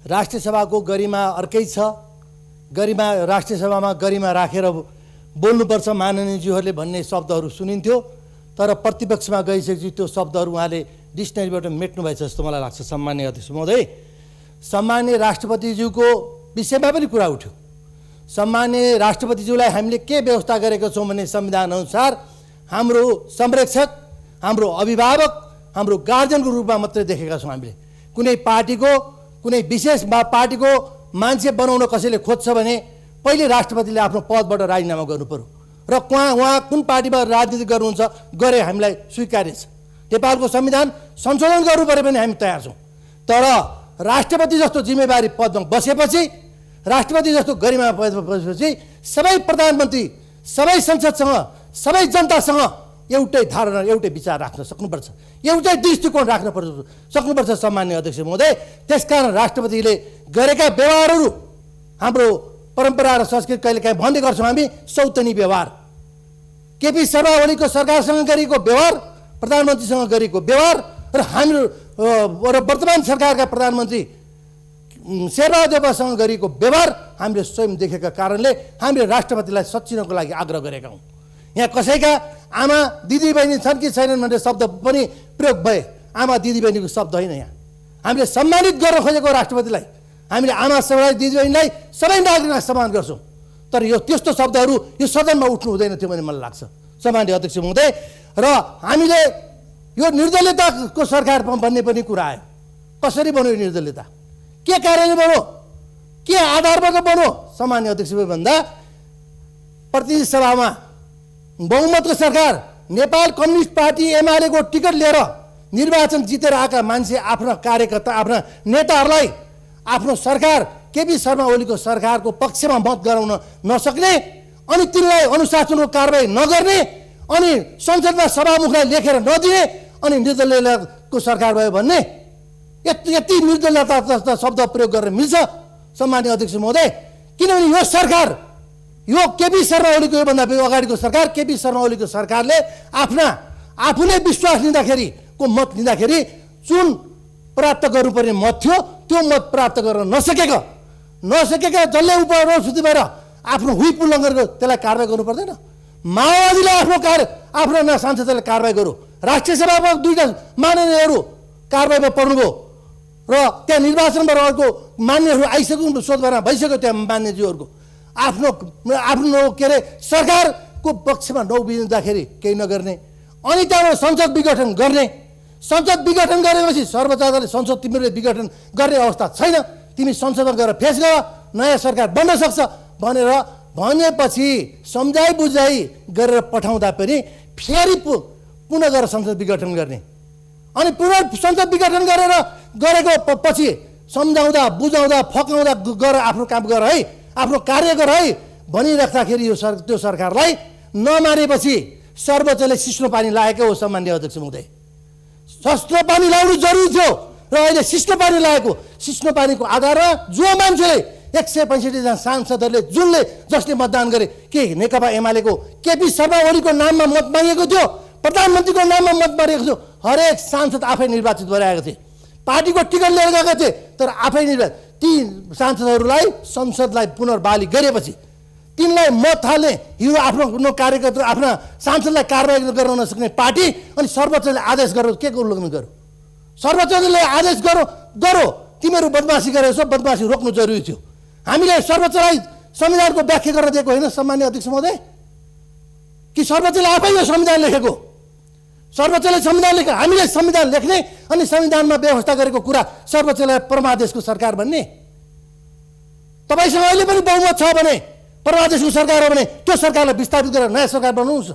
राष्ट्रिय सभाको गरिमा अर्कै छ। गरिमा राष्ट्रिय सभामा गरिमा राखेर बोल्नुपर्छ माननीयज्यूहरूले भन्ने शब्दहरू सुनिन्थ्यो। तर प्रतिपक्षमा गइसकेपछि त्यो शब्दहरू उहाँले डिक्सनरीबाट मेट्नु भएछ जस्तो मलाई लाग्छ। सम्माननीय अध्यक्ष महोदय, सम्माननीय राष्ट्रपतिज्यूको विषयमा पनि कुरा उठ्यो। सम्माननीय राष्ट्रपतिज्यूलाई हामीले के व्यवस्था गरेका छौँ भने संविधान अनुसार हाम्रो संरक्षक, हाम्रो अभिभावक, हाम्रो गार्जियनको रूपमा मात्रै देखेका छौँ हामीले। कुनै पार्टीको, कुनै विशेष पार्टीको मान्छे बनाउन कसैले खोज्छ भने पहिले राष्ट्रपतिले आफ्नो पदबाट राजीनामा गर्नु पर्यो र उहाँ कुन पार्टीमा राजनीति गर्नुहुन्छ गरे हामीलाई स्वीकार्य छ। नेपालको संविधान संशोधन गर्नु पऱ्यो भने हामी तयार छौँ। तर राष्ट्रपति जस्तो जिम्मेवारी पदमा बसेपछि, राष्ट्रपति जस्तो गरिमा बसेपछि सबै प्रधानमन्त्री, सबै संसदसँग, सबै जनतासँग एउटै धारणा, एउटै विचार राख्न सक्नुपर्छ, एउटै दृष्टिकोण राख्न सक्नुपर्छ सम्माननीय अध्यक्ष महोदय। त्यसकारण राष्ट्रपतिले गरेका व्यवहारहरू हाम्रो परम्परा र संस्कृति कहिलेकाहीँ भन्ने गर्छौँ हामी सौतनी व्यवहार। केपी शर्मा ओलीको सरकारसँग गरेको व्यवहार, प्रधानमन्त्रीसँग गरेको व्यवहार र हाम्रो वर्तमान सरकारका प्रधानमन्त्री शेरबहादुर देउवासँग गरेको व्यवहार हामीले स्वयं देखेका कारणले हामीले राष्ट्रपतिलाई सच्चिनको लागि आग्रह गरेका हौँ। यहाँ कसैका आमा दिदीबहिनी छन् कि छैनन् भन्ने शब्द पनि प्रयोग भए। आमा दिदीबहिनीको शब्द होइन, यहाँ हामीले सम्मानित गर्न खोजेको राष्ट्रपतिलाई। हामीले आमा सबैलाई, दिदीबहिनीलाई, सबै नागरिकलाई सम्मान गर्छौँ। तर यो त्यस्तो शब्दहरू यो सदनमा उठ्नु हुँदैन थियो भन्ने मलाई लाग्छ सम्माननीय अध्यक्ष महोदय। र हामीले यो निर्दलीयताको सरकार भन्ने पनि कुरा आयो। कसरी बन्यो निर्दलीयता? के कारणले बन्यो? के आधारबाट बन्यो? सम्माननीय अध्यक्ष भन्दा प्रतिनिधि सभामा बहुमतको सरकार, नेपाल कम्युनिस्ट पार्टी एमालेको टिकट लिएर निर्वाचन जितेर आएका मान्छे आफ्ना कार्यकर्ता, आफ्ना नेताहरूलाई आफ्नो सरकार, केपी शर्मा ओलीको सरकारको पक्षमा मत गराउन नसक्ने, अनि तिनलाई अनुशासनको कारबाही नगर्ने, अनि संसदमा सभामुखलाई लेखेर नदिने अनि निर्दलीयको सरकार भयो भन्ने यति निर्दलीयता शब्द प्रयोग गरेर मिल्छ सम्माननीय अध्यक्ष महोदय? किनभने यो सरकार, यो केपी शर्मा ओलीको योभन्दा अगाडिको सरकार, केपी शर्मा ओलीको सरकारले आफूले विश्वास लिँदाखेरि को मत लिँदाखेरि जुन प्राप्त गर्नुपर्ने मत थियो त्यो मत प्राप्त गर्न नसकेका जसले उपस्थिति भएर आफ्नो हुइप उल्लङ्घन गर्यो त्यसलाई कारबाही गर्नु पर्दैन? माओवादीले आफ्नो सांसदलाई कारबाही गर्यो, राष्ट्रिय सभामा 2टा माननीयहरू कारबाहीमा पर्नुभयो र त्यहाँ निर्वाचनबाट अर्को मान्यहरू आइसक्नु सोधभरमा भइसक्यो। त्यहाँ मान्यज्यूहरूको आफ्नो के अरे सरकारको पक्षमा नउभिँदाखेरि केही नगर्ने, अनि त्यहाँबाट संसद विघटन गर्ने। संसद विघटन गरेपछि सर्वोच्च अदालतले संसद तिमीले विघटन गर्ने अवस्था छैन, तिमी संसदमा गएर फेस गर, नयाँ सरकार बन्न सक्छ भनेपछि सम्झाइ बुझाइ गरेर पठाउँदा पनि फेरि पुनः गएर संसद विघटन गर्ने। अनि पुनः संसद विघटन गरेको पछि सम्झाउँदा बुझाउँदा फकाउँदा गर, आफ्नो काम गर है, आफ्नो कार्य गर है भनिराख्दाखेरि त्यो सरकारलाई नमानेपछि सर्वोच्चले सिस्नो पानी लागेको हो। सम्माननीय अध्यक्ष महोदय, सस्तो पानी लाउनु जरुरी थियो र अहिले सिस्नो पानी लागेको। सिस्नो पानीको आधारमा जो मान्छेले 165 जना सांसदहरूले जसले मतदान गरे, के नेकपा एमालेको केपी शर्मा ओलीको नाममा मत मागेको थियो, प्रधानमन्त्रीको नाममा मत मागेको थियो। हरेक सांसद आफै निर्वाचित भएर आएका थिए, पार्टीको टिकट लिएर गएका थिए, तर आफै निर्वाचित। ती सांसदहरूलाई संसदलाई पुनर्बहाली गरेपछि तिनलाई मत हाल्ने यो आफ्नो कार्यकर्ता आफ्ना सांसदलाई कारबाही गर्न नसक्ने पार्टी अनि सर्वोच्चले आदेश गरेर के उल्लङ्घन गर्यो? सर्वोच्चले आदेश गरो तिमीहरू बदमासी गरेको छ, बदमासी रोक्नु जरुरी थियो। हामीले सर्वोच्चलाई संविधानको व्याख्या गरेर दिएको होइन सम्माननीय अध्यक्ष महोदय? कि सर्वोच्चले आफै यो संविधान लेखेको? सर्वोच्चले संविधान लेखे, हामीले संविधान लेख्ने अनि संविधानमा व्यवस्था गरेको कुरा सर्वोच्चलाई परमादेशको सरकार भन्ने? तपाईँसँग अहिले पनि बहुमत छ भने परमादेशको सरकार हो भने त्यो सरकारलाई विस्थापित गरेर नयाँ सरकार बनाउनुहोस्।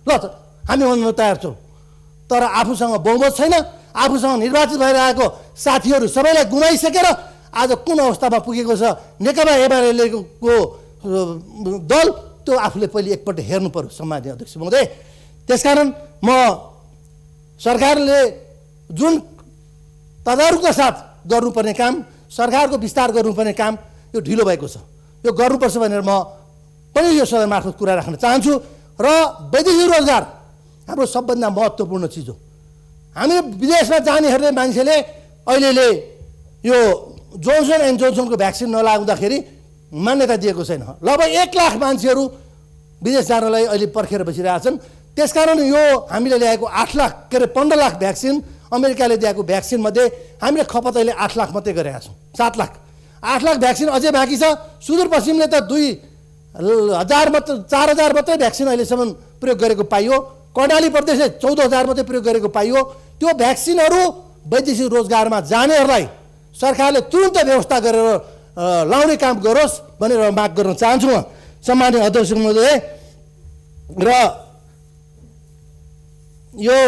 ल त हामी भन्न तयार छौँ, तर आफूसँग बहुमत छैन, आफूसँग निर्वाचित भएर आएको साथीहरू सबैलाई गुमाइसकेर आज कुन अवस्थामा पुगेको छ नेकपा एमालेको दल, त्यो आफूले पहिले एकपल्ट हेर्नु पर्यो सम्माननीय अध्यक्ष महोदय। त्यसकारण म सरकारले जुन तदारुकका साथ गर्नुपर्ने काम, सरकारको विस्तार गर्नुपर्ने काम यो ढिलो भएको छ, यो गर्नुपर्छ भनेर म पनि यो सदन मार्फत कुरा राख्न चाहन्छु। र वैदेशिक रोजगार हाम्रो सबभन्दा महत्त्वपूर्ण चिज हो। हामी विदेशमा जानेहरूले मान्छेले अहिले यो जोन्सन एन्ड जोन्सनको भ्याक्सिन नलाउँदाखेरि मान्यता दिएको छैन। लगभग 1 लाख मान्छेहरू विदेश जानलाई अहिले पर्खेर बसिरहेछन्। त्यसकारण यो हामीले ल्याएको 8 लाख के अरे 15 लाख भ्याक्सिन, अमेरिकाले दिएको भ्याक्सिन मध्ये हामीले खपत अहिले 8 लाख मात्रै गरेका छौँ। 7 लाख 8 लाख भ्याक्सिन अझै बाँकी छ। सुदूरपश्चिमले त 2000 मात्र 4000 मात्रै भ्याक्सिन अहिलेसम्म प्रयोग गरेको पाइयो। कर्णाली प्रदेशले 14000 मात्रै प्रयोग गरेको पाइयो। त्यो भ्याक्सिनहरू वैदेशिक रोजगारमा जानेहरूलाई सरकारले तुरुन्त व्यवस्था गरेर लाउने काम गरोस् भनेर माग गर्न चाहन्छु म सम्माननीय अध्यक्ष महोदय। र यो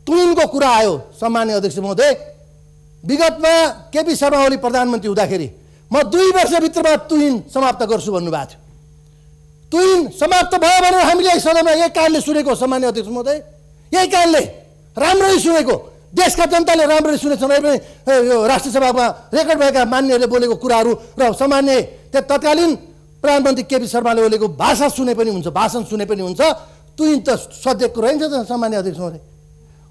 तुइनको कुरा आयो सम्माननीय अध्यक्ष महोदय, विगतमा केपी शर्मा ओली प्रधानमन्त्री हुँदाखेरि म 2 वर्षभित्रमा तुइन समाप्त गर्छु भन्नुभएको थियो। तुइन समाप्त भयो भनेर हामीले सदनमा यही कारणले सुनेको सम्माननीय अध्यक्ष महोदय, यही कारणले राम्ररी सुनेको, देशका जनताले राम्ररी सुनेछन्। अहिले यो राष्ट्रिय सभामा रेकर्ड भएका मान्यहरूले बोलेको कुराहरू र सामान्य तत्कालीन प्रधानमन्त्री केपी शर्माले ओलीको भाषा सुने पनि हुन्छ, भाषण सुने पनि हुन्छ। तुइन त सधैँको रहन्छ त सम्माननीय अध्यक्ष महोदय।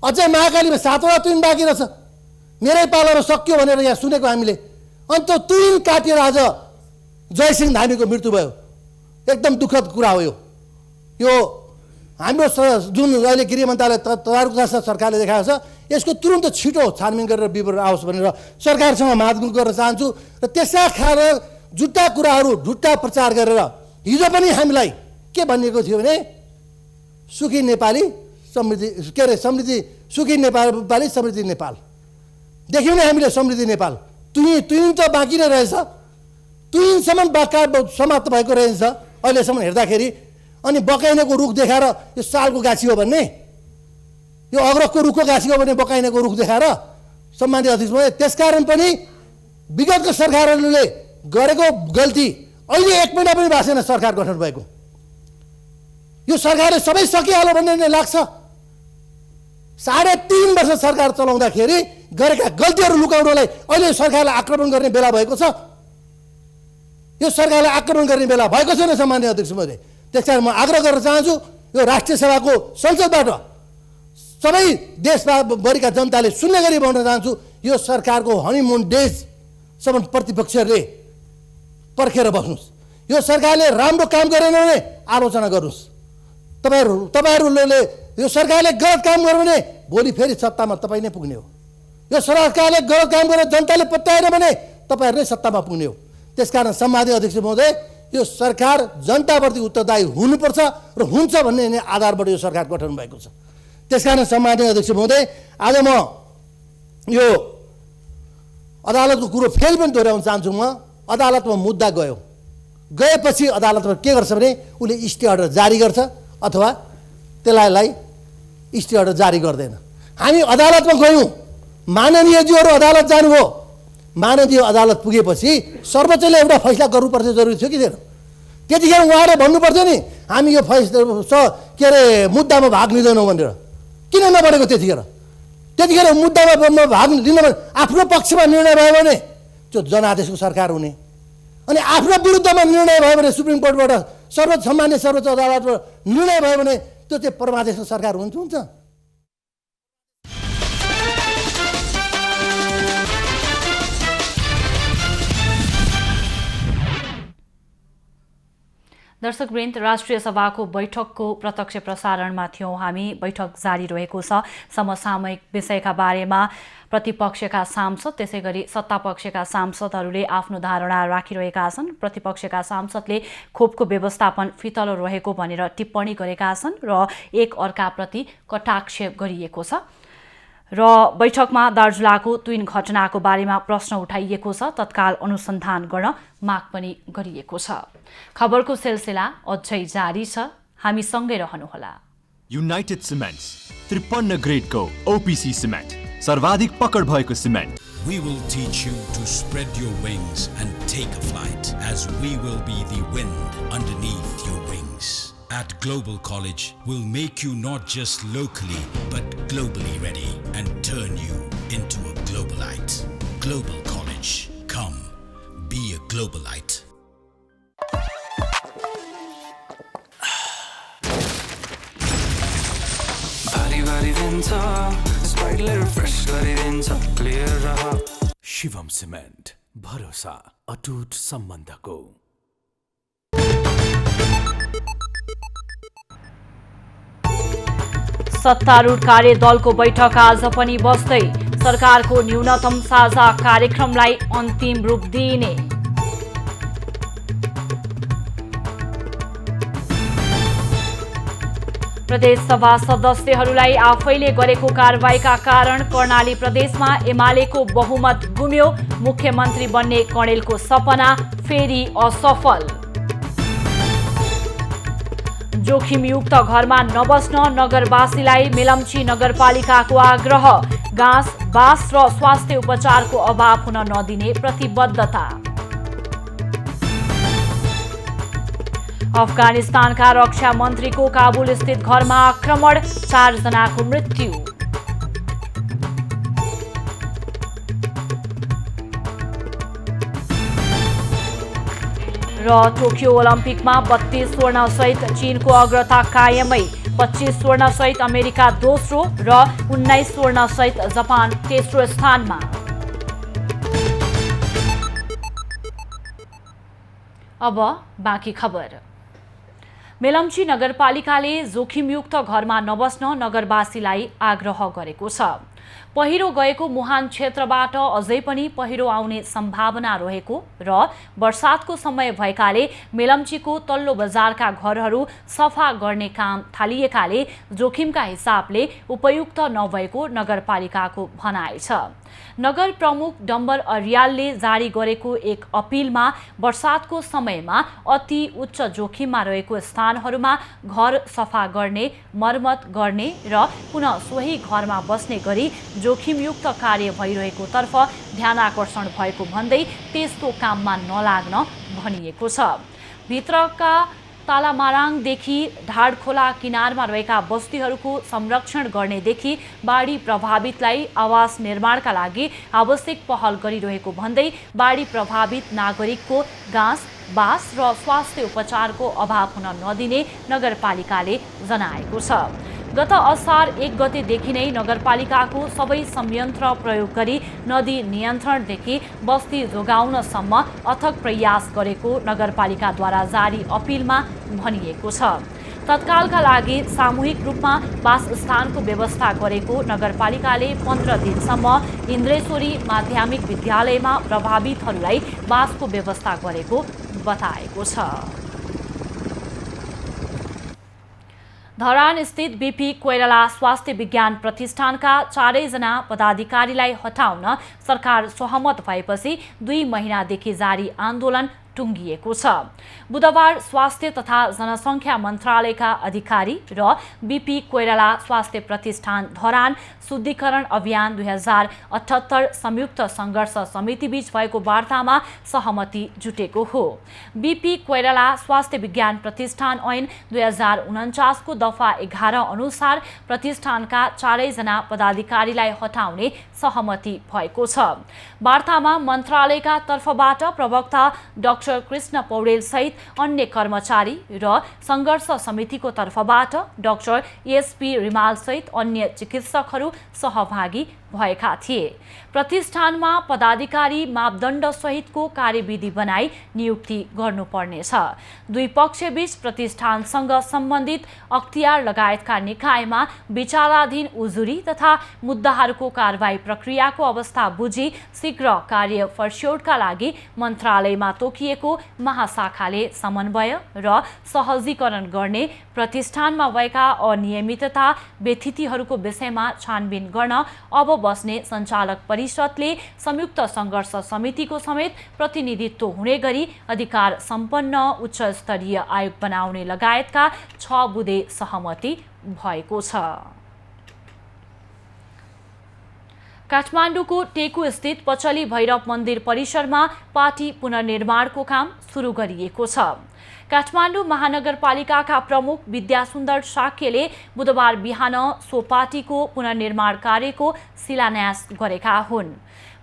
अझै महाकालीमा 7वटा तुइन बाँकी रहेछ, मेरै पालामा सक्यो भनेर यहाँ सुनेको हामीले। अनि त्यो तुइन काटिएर आज जयसिंह धामीको मृत्यु भयो। एकदम दुःखद कुरा हो यो हाम्रो जुन अहिले गृह मन्त्रालय तदारुकका साथ सरकारले देखाएको छ, यसको तुरुन्त छिटो छानबिन गरेर विवरण आओस् भनेर सरकारसँग माग गर्न चाहन्छु। र त्यसका खाएर झुट्टा कुराहरू, झुट्टा प्रचार गरेर हिजो पनि हामीलाई के भनिएको थियो भने सुखी नेपाली समृद्धि, के अरे समृद्धि, सुखी नेपाली समृद्धि नेपाल देख्यौँ नि हामीले, समृद्धि नेपाल। तुइन त बाँकी नै रहेछ, तुइनसम्म समाप्त भएको रहेछ अहिलेसम्म हेर्दाखेरि। अनि बकाइनेको रुख देखाएर यो सालको गाछी हो भन्ने, यो अग्रजको रुखको गाछी हो भने बकाइनेको रुख देखाएर सम्मानित अध्यक्ष महोदय। त्यसकारण पनि विगतको सरकारहरूले गरेको गल्ती अहिले 1 महिना पनि भएको छैन सरकार गठन भएको। यो सरकारले सबै सकिहाल्यो भन्ने नै लाग्छ। 3.5 वर्ष सरकार चलाउँदाखेरि गरेका गल्तीहरू लुकाउनलाई अहिले सरकारलाई आक्रमण गर्ने बेला भएको छ। यो सरकारलाई आक्रमण गर्ने बेला भएको छैन सामान्य अध्यक्ष महोदय। त्यसकारण म आग्रह गर्न चाहन्छु यो राष्ट्रिय सभाको संसदबाट सबै देशभरिका जनताले सुन्ने गरी भन्न चाहन्छु यो सरकारको हनीमुन डेजसम्म प्रतिपक्षहरूले पर्खेर बस्नुहोस्। यो सरकारले राम्रो काम गरेन भने आलोचना गर्नुहोस्। तपाईँहरूले यो सरकारले गलत काम गर्यो भने भोलि फेरि सत्तामा तपाईँ नै पुग्ने हो। यो सरकारले गलत काम गरेर जनताले पत्याएन भने तपाईँहरू नै सत्तामा पुग्ने हो। त्यसकारण सम्मानित अध्यक्ष महोदय यो सरकार जनताप्रति उत्तरदायी हुनुपर्छ र हुन्छ भन्ने आधारबाट यो सरकार गठन भएको छ। त्यसकारण सम्मानित अध्यक्ष महोदय आज म यो अदालतको कुरो फेरि पनि दोहोऱ्याउन चाहन्छु। म अदालतमा मुद्दा गएपछि अदालतमा के गर्छ भने उसले स्टे अर्डर जारी गर्छ अथवा त्यसलाई स्टे अर्डर जारी गर्दैन। हामी अदालतमा गयौँ, माननीयज्यूहरू अदालत जानुभयो। माननीय अदालत पुगेपछि सर्वोच्चले एउटा फैसला गर्नुपर्ने जरुरी थियो कि थिएन? त्यतिखेर उहाँले भन्नुपर्छ नि हामी यो मुद्दामा भाग लिँदैनौँ भनेर। किन नबढेको त्यतिखेर मुद्दामा भाग लिन आफ्नो पक्षमा निर्णय भयो भने त्यो जनादेशको सरकार हुने, अनि आफ्नो विरुद्धमा निर्णय भयो भने सुप्रिम कोर्टबाट सर्वोच्च अदालतबाट निर्णय भयो भने त्यो चाहिँ परमादेशको सरकार हुन्छ। दर्शकवृन्द, राष्ट्रिय सभाको बैठकको प्रत्यक्ष प्रसारणमा थियौँ हामी। बैठक जारी रहेको छ। समसामयिक विषयका बारेमा प्रतिपक्षका सांसद त्यसै गरी सत्तापक्षका सांसदहरूले आफ्नो धारणा राखिरहेका छन्। प्रतिपक्षका सांसदले खोपको व्यवस्थापन फितलो रहेको भनेर टिप्पणी गरेका छन् र एक अर्काप्रति कटाक्ष गरिएको छ र बैठकमा दार्चुलाको ट्विन घटनाको बारेमा प्रश्न उठाइएको छ। तत्काल अनुसन्धान गर्न माग पनि गरिएको छ। खबरको सिलसिला अझै जारी छ, हामी सँगै रहनुहोला। युनाइटेड सिमेन्ट्स 53 ग्रेडको ओपीसी सिमेन्ट, सर्वाधिक पकड भएको cement. We will teach you to spread your wings and take a flight, as we will be the wind underneath your wings. At Global College, we'll make you not just locally, but globally ready and turn you into a globalite. Global College. Come, be a globalite. Shivam cement, भरोसा अटुट सम्बन्धको। सत्तारूढ कार्यदलको बैठक आज पनि बस्दै सरकारको न्यूनतम साझा कार्यक्रमलाई अन्तिम रूप दिइने। प्रदेशसभा सदस्यहरूलाई आफैले गरेको कारबाहीका कारण कर्णाली प्रदेशमा एमालेको बहुमत गुम्यो। मुख्यमन्त्री बन्ने कणेलको सपना फेरि असफल। जोखिमयुक्त घरमा नबस्न नगरवासीलाई मेलम्ची नगरपालिकाको आग्रह। घाँस, बास र स्वास्थ्य उपचारको अभाव हुन नदिने प्रतिबद्धता। अफगानिस्तानका रक्षा मन्त्रीको काबुल स्थित घरमा आक्रमण, 4 जनाको मृत्यु। र टोकियो ओलम्पिकमा 32 स्वर्णसहित चीनको अग्रता कायमै। 25 स्वर्णसहित अमेरिका दोस्रो र 19 स्वर्णसहित जापान तेस्रो स्थानमा। अब बाँकी खबर। मेलम्ची नगरपालिकाले जोखिमयुक्त घरमा नबस्न नगरवासीलाई आग्रह गरेको छ। पहिरो गएको मुहान क्षेत्रबाट अझै पनि पहिरो आउने सम्भावना रहेको र वर्षातको समय भएकाले मेलम्चीको तल्लो बजारका घरहरू सफा गर्ने काम थालिएकाले जोखिमका हिसाबले उपयुक्त नभएको नगरपालिकाको भनाइ छ। नगर प्रमुख डम्बर अर्यालले जारी गरेको एक अपिलमा वर्षातको समयमा अति उच्च जोखिममा रहेको स्थानहरूमा घर सफा गर्ने, मर्मत गर्ने र पुनः सोही घरमा बस्ने गरी जोखिमयुक्त कार्य भइरहेको तर्फ ध्यानाकर्षण भएको भन्दै त्यस्तो काममा नलाग्न भनिएको छ। भित्रका तालामाराङदेखि ढाडखोला किनारमा रहेका बस्तीहरूको संरक्षण गर्नेदेखि बाढी प्रभावितलाई आवास निर्माणका लागि आवश्यक पहल गरिरहेको भन्दै बाढी प्रभावित नागरिकको घाँस बास र स्वास्थ्य उपचारको अभाव हुन नदिने नगरपालिकाले जनाएको छ। गत असार 1 गतेदेखि नै नगरपालिकाको सबै संयन्त्र प्रयोग गरी नदी नियन्त्रणदेखि बस्ती जोगाउनसम्म अथक प्रयास गरेको नगरपालिकाद्वारा जारी अपिलमा भनिएको छ। तत्कालका लागि सामूहिक रूपमा वासस्थानको व्यवस्था गरेको नगरपालिकाले 15 दिनसम्म इन्द्रेश्वरी माध्यमिक विद्यालयमा प्रभावितहरूलाई वासको व्यवस्था गरेको बताएको छ। धरान स्थित बीपी कोइराला स्वास्थ्य विज्ञान प्रतिष्ठानका 4 जना पदाधिकारीलाई हटाउन सरकार सहमत भएपछि 2 महिनादेखि जारी आन्दोलन टुङ्गिएको छ। बुधबार स्वास्थ्य तथा जनसङ्ख्या मन्त्रालयका अधिकारी र बीपी कोइराला स्वास्थ्य प्रतिष्ठान धरान शुद्धिकरण अभियान 2078 संयुक्त सङ्घर्ष समितिबीच भएको वार्तामा सहमति जुटेको हो। बीपी कोइराला स्वास्थ्य विज्ञान प्रतिष्ठान ऐन 2049 को दफा 11 अनुसार प्रतिष्ठानका 4 जना पदाधिकारीलाई हटाउने सहमति भएको छ। वार्तामा मन्त्रालयका तर्फबाट प्रवक्ता डाक्टर कृष्ण पौडेल सहित अन्य कर्मचारी र सङ्घर्ष समितिको तर्फबाट डाक्टर एसपी रिमाल सहित अन्य चिकित्सकहरू सहभागी भएका थिए। प्रतिष्ठानमा पदाधिकारी मापदण्ड सहितको कार्यविधि बनाई नियुक्ति गर्नुपर्नेछ। दुई पक्षबीच प्रतिष्ठानसँग सम्बन्धित अख्तियार लगायतका निकायमा विचाराधीन उजुरी तथा मुद्दाहरूको कारबाही प्रक्रियाको अवस्था बुझी शीघ्र कार्य फर्स्योडका लागि मन्त्रालयमा तोकिएको महाशाखाले समन्वय र सहजीकरण गर्ने, प्रतिष्ठानमा भएका अनियमितता व्यथितिहरूको विषयमा छानबिन गर्न अब बस्ने सञ्चालक परिषदले संयुक्त सङ्घर्ष समितिको समेत प्रतिनिधित्व हुने गरी अधिकार सम्पन्न उच्च स्तरीय आयोग बनाउने लगायतका 6 बुँदे सहमति भएको छ। काठमाडौँको टेकु स्थित पचली भैरव मन्दिर परिसरमा पार्टी पुनर्निर्माणको काम सुरु गरिएको छ। काठमाडौँ महानगरपालिकाका प्रमुख विद्यासुन्दर शाक्यले बुधबार बिहान सो पार्टीको पुनर्निर्माण कार्यको शिलान्यास गरेका हुन्।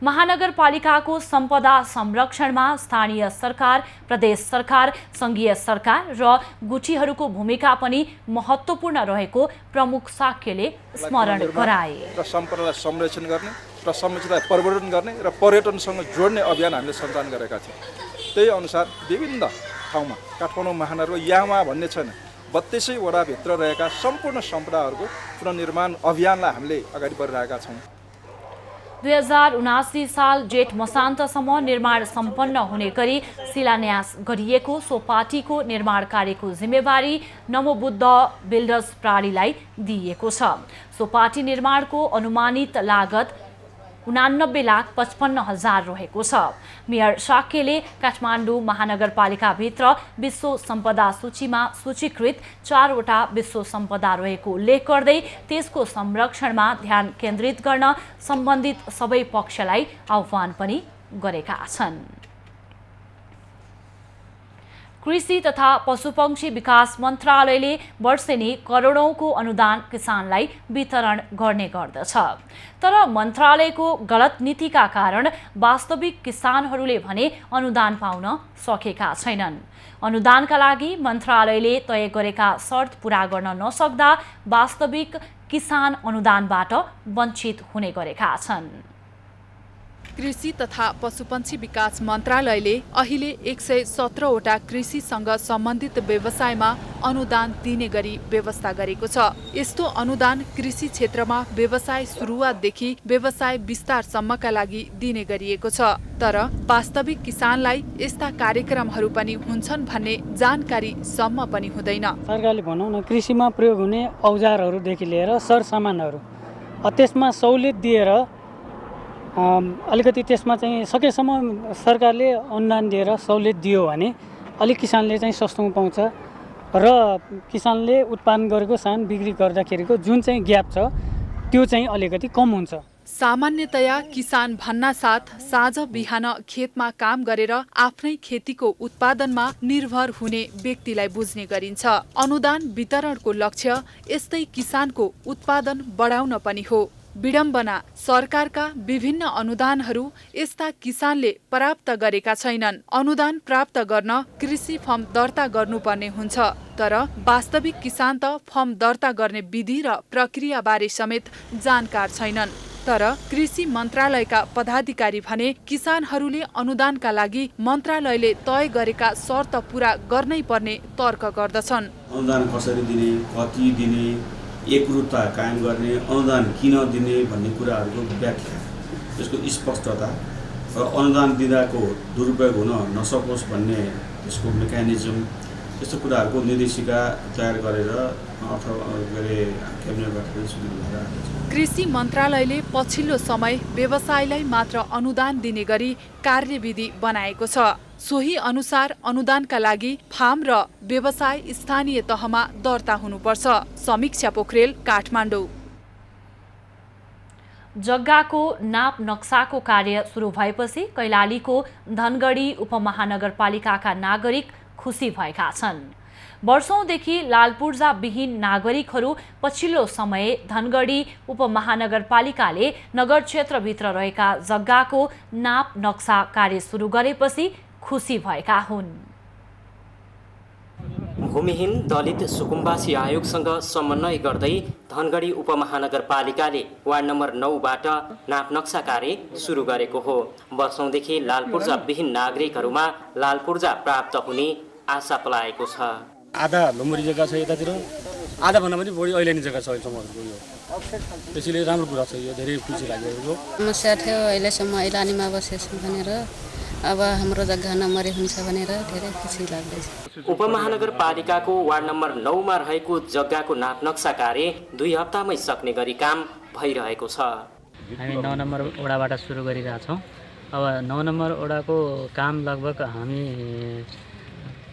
महानगरपालिकाको सम्पदा संरक्षणमा स्थानीय सरकार, प्रदेश सरकार, सङ्घीय सरकार र गुठीहरूको भूमिका पनि महत्त्वपूर्ण रहेको प्रमुख शाक्यले स्मरण गराए। र सम्पदालाई संरक्षण गर्ने र संरक्षणलाई परिवर्तन गर्ने र पर्यटनसँग जोड्ने अभियान हामीले सञ्चालन गरेका थियौँ। त्यही अनुसार विभिन्न ठाउँमा काठमाडौँ महानगरको यहाँ भन्ने छैन 32 वडाभित्र रहेका सम्पूर्ण सम्पदाहरूको पुनर्निर्माण अभियानलाई हामीले अगाडि बढिरहेका छौँ। 2079 साल जेठ मसान्तसम्म निर्माण सम्पन्न हुने गरी शिलान्यास गरिएको सो पार्टीको निर्माण कार्यको जिम्मेवारी नमोबुद्ध बिल्डर्स प्रणालीलाई दिइएको छ। सो पार्टी निर्माणको अनुमानित लागत 89,55,000 रहेको छ। मेयर शाक्यले काठमाडौँ महानगरपालिकाभित्र विश्व सम्पदा सूचीमा सूचीकृत 4 वटा विश्व सम्पदा रहेको उल्लेख गर्दै त्यसको संरक्षणमा ध्यान केन्द्रित गर्न सम्बन्धित सबै पक्षलाई आह्वान पनि गरेका छन्। कृषि तथा पशुपक्षी विकास मन्त्रालयले वर्षेनी करोडौँको अनुदान किसानलाई वितरण गर्ने गर्दछ। तर मन्त्रालयको गलत नीतिका कारण वास्तविक किसानहरूले भने अनुदान पाउन सकेका छैनन्। अनुदानका लागि मन्त्रालयले तय गरेका शर्त पूरा गर्न नसक्दा वास्तविक किसान अनुदानबाट वञ्चित हुने गरेका छन्। कृषि तथा पशुपक्षी विकास मन्त्रालयले अहिले 117 वटा कृषिसँग सम्बन्धित व्यवसायमा अनुदान दिने गरी व्यवस्था गरेको छ। यस्तो अनुदान कृषि क्षेत्रमा व्यवसाय सुरुवातदेखि व्यवसाय विस्तारसम्मका लागि दिने गरिएको छ। तर वास्तविक किसानलाई यस्ता कार्यक्रमहरू पनि हुन्छन् भन्ने जानकारी सम्म पनि हुँदैन। सरकारले भनौँ न कृषिमा प्रयोग हुने औजारहरूदेखि लिएर सरसामानहरू त्यसमा सहुलियत दिएर अलिकति त्यसमा चाहिँ सकेसम्म सरकारले अनुदान दिएर सहुलियत दियो भने अलिक किसानले चाहिँ सस्तोमा पाउँछ र किसानले उत्पादन गरेको सामान बिक्री गर्दाखेरिको जुन चाहिँ ग्याप छ त्यो चाहिँ अलिकति कम हुन्छ। सामान्यतया किसान भन्नासाथ साँझ बिहान खेतमा काम गरेर आफ्नै खेतीको उत्पादनमा निर्भर हुने व्यक्तिलाई बुझ्ने गरिन्छ। अनुदान वितरणको लक्ष्य यस्तै किसानको उत्पादन बढाउन पनि हो। विडम्बना, सरकारका विभिन्न अनुदानहरू यस्ता किसानले प्राप्त गरेका छैनन्। अनुदान प्राप्त गर्न कृषि फर्म दर्ता गर्नुपर्ने हुन्छ, तर वास्तविक किसान त फर्म दर्ता गर्ने विधि र प्रक्रियाबारे समेत जानकार छैनन्। तर कृषि मन्त्रालयका पदाधिकारी भने किसानहरूले अनुदानका लागि मन्त्रालयले तय गरेका शर्त पूरा गर्नै पर्ने तर्क गर्दछन्। अनुदान कसरी दिने, कति दिने, एकरूपता कायम गर्ने, अनुदान किन दिने भन्ने कुराहरूको व्याख्या, यसको स्पष्टता र अनुदान दिँदाको दुरुपयोग हुन नसकोस् भन्ने यसको मेकानिजम, यस्तो कुराहरूको निर्देशिका तयार गरेर क्याबिनेटबाट स्वीकृत भइरहेको छ। कृषि मन्त्रालयले पछिल्लो समय व्यवसायलाई मात्र अनुदान दिने गरी कार्यविधि बनाएको छ। सोही अनुसार अनुदानका लागि फार्म र व्यवसाय स्थानीय तहमा दर्ता हुनुपर्छ। समीक्षा पोखरेल, काठमाडौँ। जग्गाको नाप नक्साको कार्य सुरु भएपछि कैलालीको धनगढी उपमहानगरपालिकाका नागरिक खुसी भएका छन्। वर्षौंदेखि लालपूर्जा विहीन नागरिकहरू पछिल्लो समय धनगढी उपमहानगरपालिकाले नगर क्षेत्रभित्र रहेका जग्गाको नाप नक्सा कार्य सुरु गरेपछि खुसी भएका हुन्। भूमिहीन दलित सुकुम्बासी आयोगसँग समन्वय गर्दै धनगढी उपमहानगरपालिकाले वार्ड नम्बर 9बाट नाप नक्सा कार्य सुरु गरेको हो। वर्षौंदेखि लालपूर्जा विहीन नागरिकहरूमा लालपूर्जा प्राप्त हुने आशा पलाएको छ। आधा लुम्बरी जग्गा छ यतातिर, आधा भन्दा पनि बढी ऐलानी जग्गा छ अहिलेसम्मको यो। त्यसैले राम्रो कुरा छ, यो धेरै खुसी लाग्यो। समस्या थियो अहिलेसम्म ऐलानीमा बसेछौँ भनेर, अब हाम्रो जग्गा नम्बरी हुन्छ भनेर धेरै खुसी लाग्दैछ। उपमहानगरपालिकाको वार्ड नम्बर 9मा रहेको जग्गाको नाप नक्सा कार्य 2 हप्तामै सक्ने गरी काम भइरहेको छ। हामी 9 नम्बर वडाबाट सुरु गरिरहेछौँ। अब 9 नम्बर वडाको काम लगभग हामी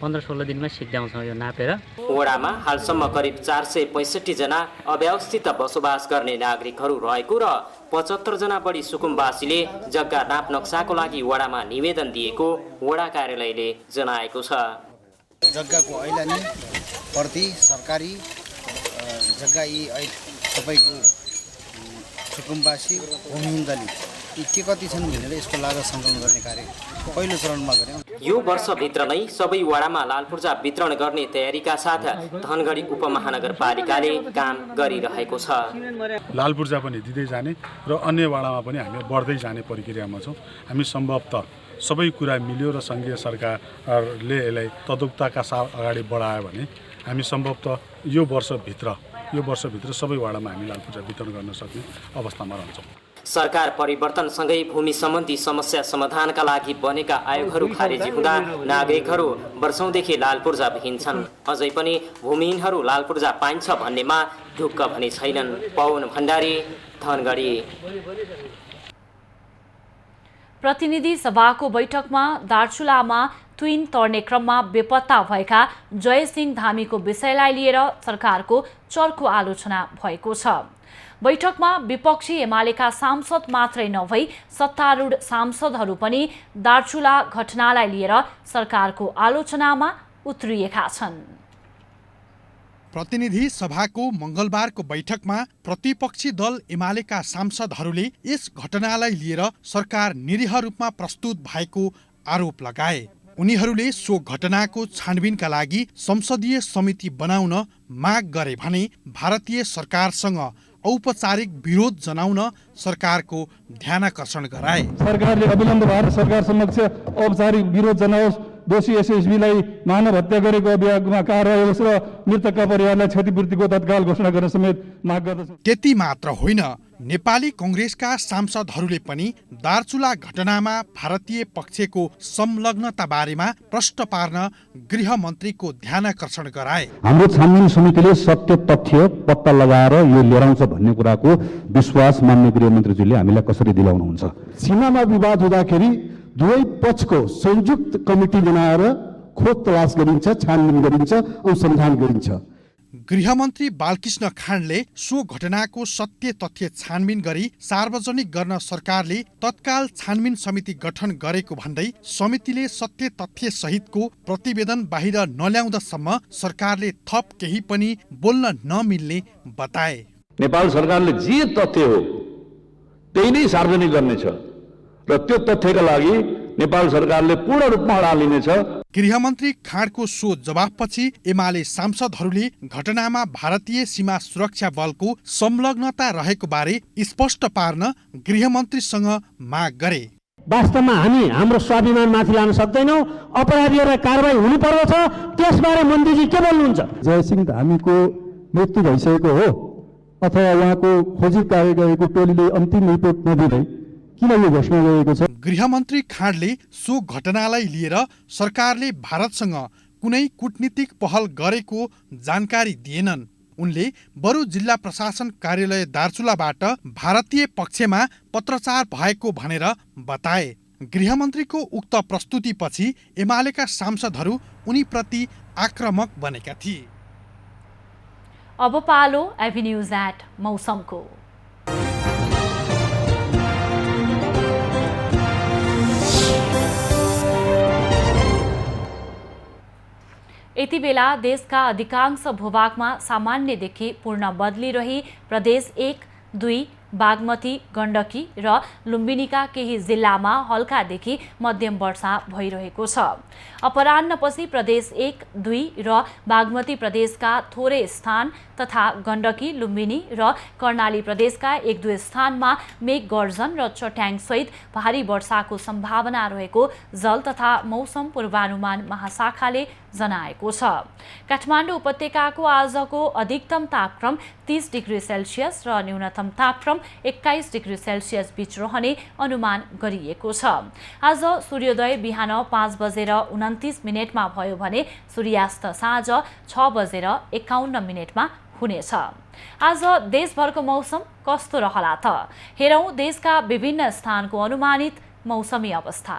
15-16 दिनमा सिद्ध्याउँछौँ यो नापेर। वडामा हालसम्म करिब 465 जना अव्यवस्थित बसोबास गर्ने नागरिकहरू रहेको र 75 जना बढी सुकुम्बासीले जग्गा नाप नक्साको लागि वडामा निवेदन दिएको वडा कार्यालयले जनाएको छ। जग्गाको ऐलानी प्रति सरकारी जग्गा यी तपाईँको सुकुम्बासी भूमिहीन दलित यी के कति छन् भनेर यसको लागत सङ्कलन गर्ने कार्य पहिलो चरणमा गर्यौँ। यो वर्षभित्र नै सबै वडामा लालपूर्जा वितरण गर्ने तयारीका साथ धनगढी उपमहानगरपालिकाले काम गरिरहेको छ। लालपूर्जा पनि दिँदै जाने र अन्य वडामा पनि हामी बढ्दै जाने प्रक्रियामा छौँ। हामी सम्भवतः सबै कुरा मिल्यो र सङ्घीय सरकारले यसलाई तदुक्ताका साथ अगाडि बढायो भने हामी सम्भवतः यो वर्षभित्र सबै वडामा हामी लालपूर्जा वितरण गर्न सक्ने अवस्थामा रहन्छौँ। सरकार परिवर्तनसँगै भूमि सम्बन्धी समस्या समाधानका लागि बनेका आयोगहरू खारेजी हुँदा नागरिकहरू वर्षौंदेखि लालपूर्जा विहीन छन्। अझै पनि भूमिहीनहरू लालपूर्जा पाइन्छ भन्नेमा ढुक्क भने छैनन्। पवन भण्डारी, धनगढी। प्रतिनिधि सभाको बैठकमा दार्चुलामा ट्विन तर्ने क्रममा बेपत्ता भएका जयसिंह धामीको विषयलाई लिएर सरकारको चर्को आलोचना भएको छ। बैठकमा विपक्षी एमालेका सांसद मात्रै नभई सत्तारूढ सांसदहरू पनि दार्चुला घटनालाई लिएर सरकारको आलोचनामा उत्रिएका छन्। प्रतिनिधि सभाको मंगलबारको बैठकमा प्रतिपक्षी दल एमालेका सांसदहरूले यस घटनालाई लिएर सरकार निरीह रूपमा प्रस्तुत भएको आरोप लगाए। उनीहरूले सो घटनाको छानबिनका लागि संसदीय समिति बनाउन माग गरे भने भारतीय सरकारसँग औपचारिक विरोध जनाउन सरकारको ध्यानाकर्षण गराए। सरकारले अविलम्ब भारत सरकार समक्ष औपचारिक विरोध जनाओस्, दोषी एसएसबीलाई मानव हत्या गरेको अभियोगमा कारवाही होस् र मृतकका परिवारलाई क्षतिपूर्तिको तत्काल घोषणा गर्न समेत माग गर्दछौँ। त्यति मात्र होइन, नेपाली कांग्रेसका सांसदहरूले पनि दार्चुला घटनामा भारतीय पक्षको संलग्नता बारेमा प्रश्न पार्न गृह मन्त्रीको ध्यानाकर्षण गराए। हाम्रो छानबिन समितिले सत्य तथ्य पत्ता लगाएर यो लिएर आउँछ भन्ने कुराको विश्वास मान्य गृहमन्त्रीज्यूले हामीलाई कसरी दिलाउनुहुन्छ? सीमामा विवाद हुँदाखेरि दुवै पक्षको संयुक्त कमिटी बनाएर खोज तलास गरिन्छ, छानबिन गरिन्छ, अनुसन्धान गरिन्छ। गृहमन्त्री बालकृष्ण खाँडले सो घटनाको सत्य तथ्य छानबिन गरी सार्वजनिक गर्न सरकारले तत्काल छानबिन समिति गठन गरेको भन्दै समितिले सत्य तथ्य सहितको प्रतिवेदन बाहिर नल्याउँदासम्म सरकारले थप केही पनि बोल्न नमिल्ने बताए। नेपाल सरकारले जे तथ्य हो त्यही नै सार्वजनिक गर्नेछ र त्यो तथ्यका लागि नेपाल सरकारले पूर्ण रूपमा अडान लिनेछ। गृहमन्त्री खाँडको सो जवाफपछि एमाले सांसदहरूले घटनामा भारतीय सीमा सुरक्षा बलको संलग्नता रहेको बारे स्पष्ट पार्न गृहमन्त्रीसँग माग गरे। वास्तवमा हामी हाम्रो स्वाभिमान माथि लान सक्दैनौँ, अपराधीहरूलाई कारबाही हुनुपर्दछ, त्यसबारे मन्त्रीजी के बोल्नुहुन्छ? जयसिंह धामीको मृत्यु भइसकेको हो अथवा उहाँको खोजी कार्य गरेको टोलीले अन्तिम रिपोर्ट नदिँदै किन यो घोषणा गरेको छ? गृहमन्त्री खाँडले सो घटनालाई लिएर सरकारले भारतसँग कुनै कूटनीतिक पहल गरेको जानकारी दिएनन्। उनले बरु जिल्ला प्रशासन कार्यालय दार्चुलाबाट भारतीय पक्षमा पत्रचार भएको भनेर बताए। गृहमन्त्रीको उक्त प्रस्तुतिपछि एमालेका सांसदहरू उनीप्रति आक्रामक बनेका थिए। अब पालो एभिन्यूज एट मौसमको। यति बेला देशका अधिकांश भूभागमा सामान्यदेखि पूर्ण बदली रही प्रदेश 1, 2, बागमती, गण्डकी र लुम्बिनीका केही जिल्लामा हल्कादेखि मध्यम वर्षा भइरहेको छ। अपराह्नपछि प्रदेश 1, 2 र बागमती प्रदेशका थोरै स्थान तथा गण्डकी, लुम्बिनी र कर्णाली प्रदेशका 1-2 स्थानमा मेघ गर्जन र चट्याङसहित भारी वर्षाको सम्भावना रहेको जल तथा मौसम पूर्वानुमान महाशाखाले जनाएको छ। काठमाडौँ उपत्यकाको आजको अधिकतम तापक्रम 30 डिग्री सेल्सियस र न्यूनतम तापक्रम 21 डिग्री सेल्सियस बीच रहने अनुमान गरिएको छ। आज सूर्योदय बिहान 5:29 भयो भने सूर्यास्त साँझ 6:51 हुनेछ। आज देशभरको मौसम कस्तो रहला त? हेरौं देशका विभिन्न स्थानको अनुमानित मौसमी अवस्था।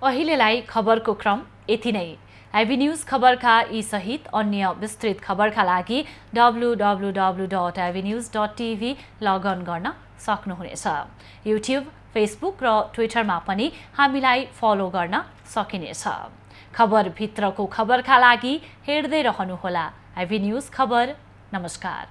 अहिलेलाई खबरको क्रम यति नै। एभिन्यूज खबरका यी सहित अन्य विस्तृत खबरका लागि www.avenews.tv लगअन गर्न सक्नुहुनेछ। युट्युब, फेसबुक र ट्विटरमा पनि हामीलाई फलो गर्न सकिनेछ। खबरभित्रको खबरका लागि हेर्दै रहनुहोला एभिन्यूज खबर। नमस्कार।